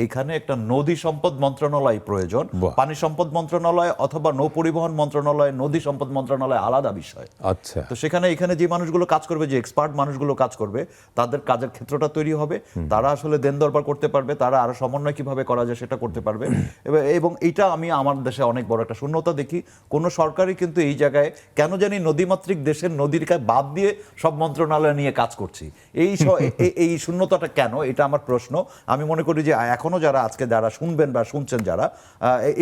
এখানে একটা নদী সম্পদ মন্ত্রণালয় প্রয়োজন। বাহ। পানি সম্পদ মন্ত্রণালয় অথবা নৌ পরিবহন মন্ত্রণালয়, নদী সম্পদ মন্ত্রণালয় আলাদা বিষয়। আচ্ছা, তো এখানে যে মানুষগুলো কাজ করবে, যে এক্সপার্ট মানুষগুলো কাজ করবে, তাদের কাজের ক্ষেত্রটা তৈরি হবে, তারা আসলে দেন দরবার করতে পারবে, তারা আরো সমন্বয় কিভাবে করা যায় সেটা করতে পারবে। এবং এইটা আমি আমার দেশে অনেক বড় একটা শূন্যতা দেখি, কোন সরকারই কিন্তু এই জায়গায় কেন জানি নদীমাতৃক দেশের নদীর বাদ দিয়ে সব মন্ত্রণালয় নিয়ে কাজ করছি, এই শূন্যতাটা কেন, এটা আমার প্রশ্ন। আমি মনে করি যে এখনো যারা শুনবেন বা শুনছেন যারা,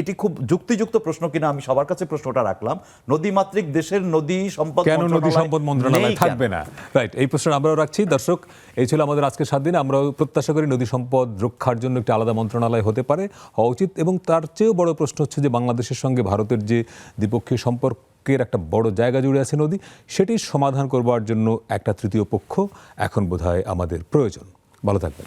এটি খুব যুক্তিযুক্ত প্রশ্ন কিনা আমি সবার কাছে প্রশ্নটা রাখলাম। নদীমাতৃক দেশের নদী সম্পদ কেন নদী সম্পদ মন্ত্রণালয় নেই থাকবে কেন? না? রাইট, এই প্রশ্ন আমরাও রাখছি। দর্শক, এই ছিল আমাদের আজকের 7 দিন। আমরাও প্রত্যাশা করি নদী সম্পদ রক্ষার জন্য একটি আলাদা মন্ত্রণালয় হতে পারে, হওয়া উচিত। এবং তার চেয়েও বড় প্রশ্ন হচ্ছে যে বাংলাদেশের সঙ্গে ভারতের যে দ্বিপক্ষীয় সম্পর্কের একটা বড় জায়গা জুড়ে আছে নদী, সেটির সমাধান করবার জন্য একটা তৃতীয় পক্ষ এখন বোধহয় আমাদের প্রয়োজন। ভালো থাকবেন।